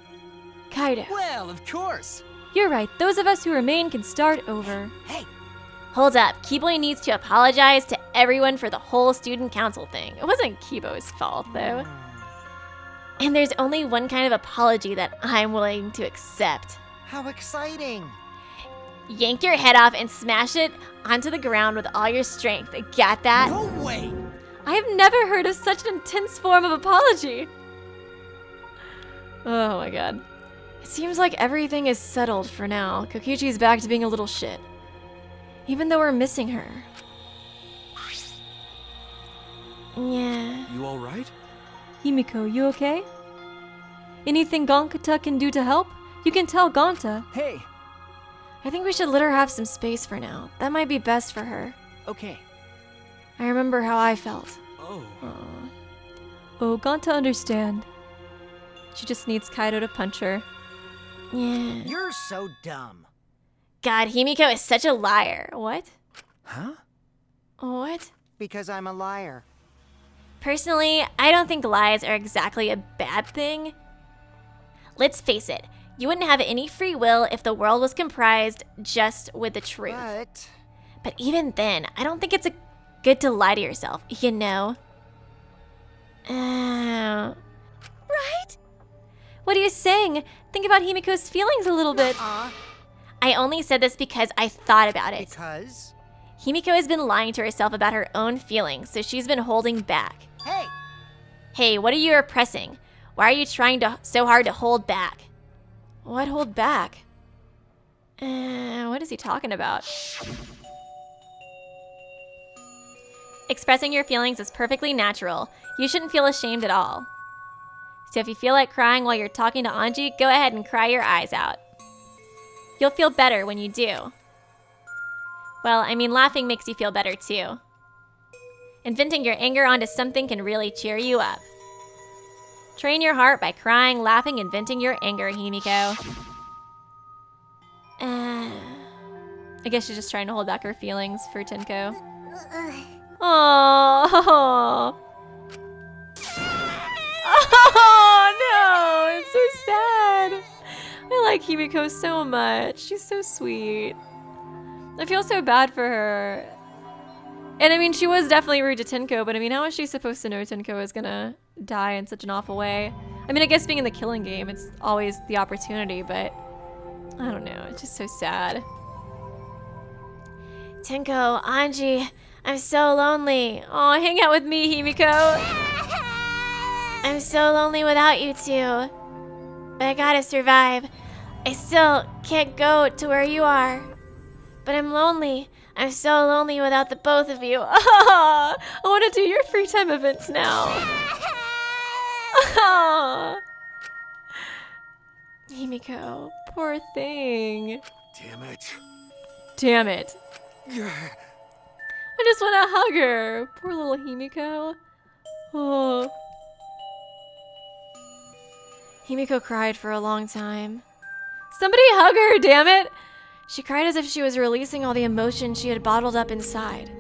Kaede. Well, of course. You're right. Those of us who remain can start over. Hey. Hold up. Kiboy needs to apologize to everyone for the whole student council thing. It wasn't Kibo's fault, though. And there's only one kind of apology that I'm willing to accept. How exciting! Yank your head off and smash it onto the ground with all your strength. Got that? No way! I have never heard of such an intense form of apology. Oh my god. It seems like everything is settled for now. Kokichi's back to being a little shit. Even though we're missing her. Yeah. You alright? Himiko, you okay? Anything Gonta can do to help? You can tell Gonta. Hey. I think we should let her have some space for now. That might be best for her. Okay. I remember how I felt. Oh. Oh, Gonta understand. She just needs Kaido to punch her. Yeah. You're so dumb. God, Himiko is such a liar. What? Huh? What? Because I'm a liar. Personally, I don't think lies are exactly a bad thing. Let's face it, you wouldn't have any free will if the world was comprised just with the truth. But even then, I don't think it's good to lie to yourself, you know? Right? What are you saying? Think about Himiko's feelings a little bit. I only said this because I thought about it. Because? Himiko has been lying to herself about her own feelings, so she's been holding back. Hey! Hey, what are you repressing? Why are you trying so hard to hold back? What hold back? What is he talking about? Expressing your feelings is perfectly natural. You shouldn't feel ashamed at all. So if you feel like crying while you're talking to Angie, go ahead and cry your eyes out. You'll feel better when you do. Well, I mean, laughing makes you feel better too. And venting your anger onto something can really cheer you up. Train your heart by crying, laughing, and venting your anger, Himiko. I guess she's just trying to hold back her feelings for Tenko. Oh. Oh no, it's so sad. I like Himiko so much. She's so sweet. I feel so bad for her. And I mean, she was definitely rude to Tenko, but I mean, how is she supposed to know Tenko is gonna die in such an awful way? I mean, I guess being in the killing game, it's always the opportunity, but I don't know. It's just so sad. Tenko, Angie, I'm so lonely. Oh, hang out with me, Himiko. I'm so lonely without you two. But I gotta survive. I still can't go to where you are. But I'm lonely. I'm so lonely without the both of you. Oh, I want to do your free time events now. Oh. Himiko, poor thing. Damn it. Damn it. I just want to hug her. Poor little Himiko. Oh. Himiko cried for a long time. Somebody hug her, damn it! She cried as if she was releasing all the emotion she had bottled up inside.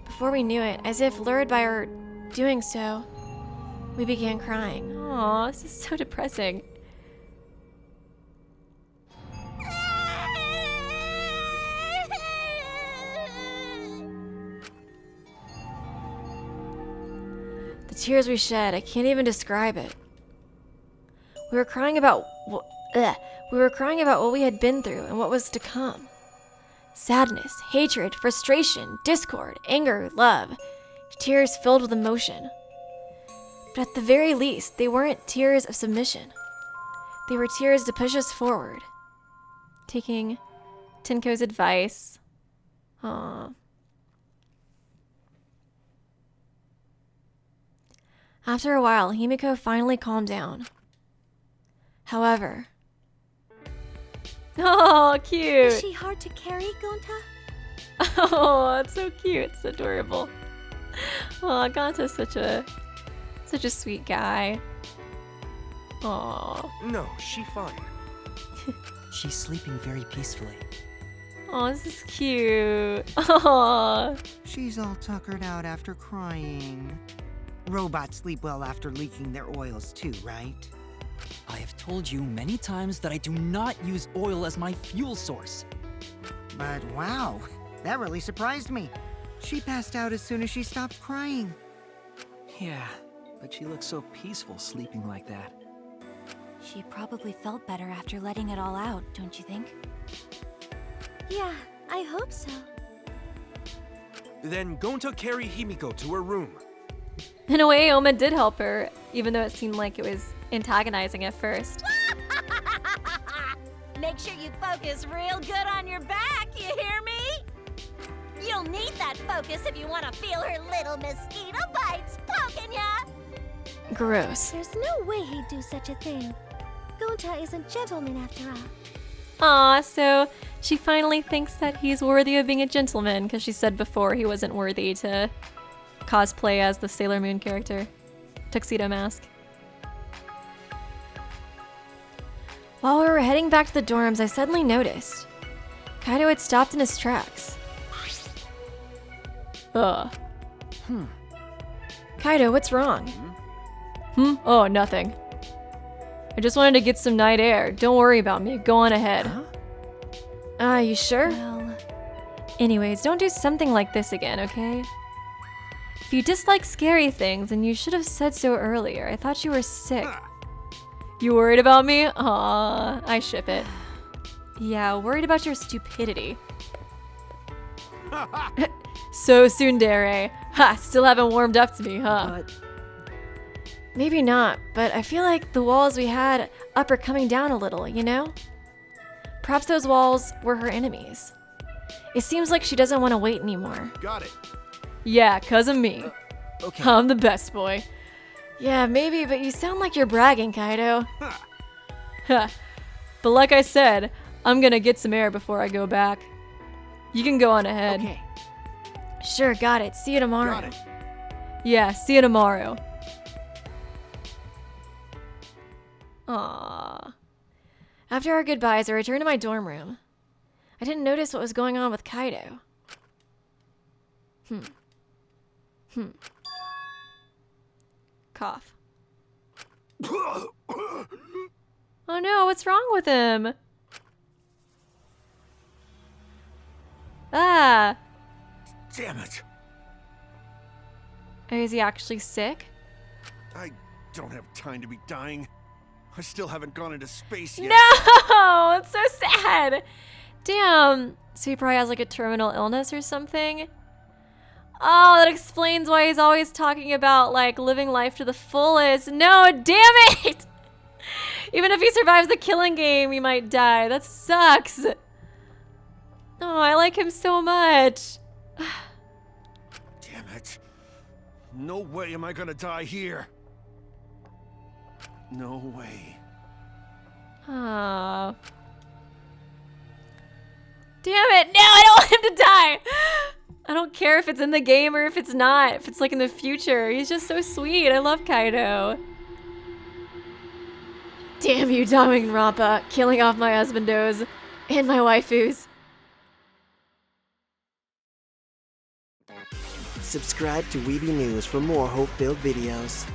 Before we knew it, as if lured by her doing so, we began crying. Aw, this is so depressing. The tears we shed, I can't even describe it. We were crying about what we had been through and what was to come. Sadness, hatred, frustration, discord, anger, love. Tears filled with emotion. But at the very least, they weren't tears of submission. They were tears to push us forward. Taking Tenko's advice. Aww. After a while, Himiko finally calmed down. However... Oh, cute! Is she hard to carry, Gonta? Oh, it's so cute. It's adorable. Oh, Gonta's such a sweet guy. Oh. No, she's fine. She's sleeping very peacefully. Oh, this is cute. Oh. She's all tuckered out after crying. Robots sleep well after leaking their oils too, right? I have told you many times that I do not use oil as my fuel source. But wow, that really surprised me. She passed out as soon as she stopped crying. Yeah, but she looks so peaceful sleeping like that. She probably felt better after letting it all out, don't you think? Yeah, I hope so. Then Gonta carry Himiko to her room. In a way, Oma did help her, even though it seemed like it was antagonizing at first. Make sure you focus real good on your back, you hear me? You'll need that focus if you want to feel her little mosquito bites poking ya! Gross. There's no way he'd do such a thing. Gonta is a gentleman after all. Aw, so she finally thinks that he's worthy of being a gentleman, because she said before he wasn't worthy to cosplay as the Sailor Moon character. tuxedo mask. While we were heading back to the dorms, I suddenly noticed Kaido had stopped in his tracks. Ugh. Kaido, what's wrong? Oh, nothing. I just wanted to get some night air. Don't worry about me. Go on ahead. You sure? Well... Anyways, don't do something like this again, okay? If you dislike scary things, then you should have said so earlier. I thought you were sick. You worried about me? Aw, I ship it. Yeah, worried about your stupidity. So tsundere. Ha, still haven't warmed up to me, huh? Maybe not, but I feel like the walls we had up are coming down a little, you know? Perhaps those walls were her enemies. It seems like she doesn't want to wait anymore. Got it. Yeah, 'cause of me. Okay. I'm the best boy. Yeah, maybe, but you sound like you're bragging, Kaido. Ha. But like I said, I'm gonna get some air before I go back. You can go on ahead. Okay. Sure, got it. See you tomorrow. Got it. Yeah, see you tomorrow. Aww. After our goodbyes, I returned to my dorm room. I didn't notice what was going on with Kaido. Cough. Oh no, what's wrong with him? Ah! Damn it. Is he actually sick? I don't have time to be dying. I still haven't gone into space yet. No! It's so sad! Damn. So he probably has like a terminal illness or something? Oh, that explains why he's always talking about like living life to the fullest. No, damn it! Even if he survives the killing game, he might die. That sucks. Oh, I like him so much. Damn it. No way am I gonna die here. No way. Oh. Damn it! No, I don't want him to die! I don't care if it's in the game or if it's not. If it's like in the future. He's just so sweet. I love Kaido. Damn you, Danganronpa, killing off my husbandos and my waifus. Subscribe to Weeby News for more hope-filled videos.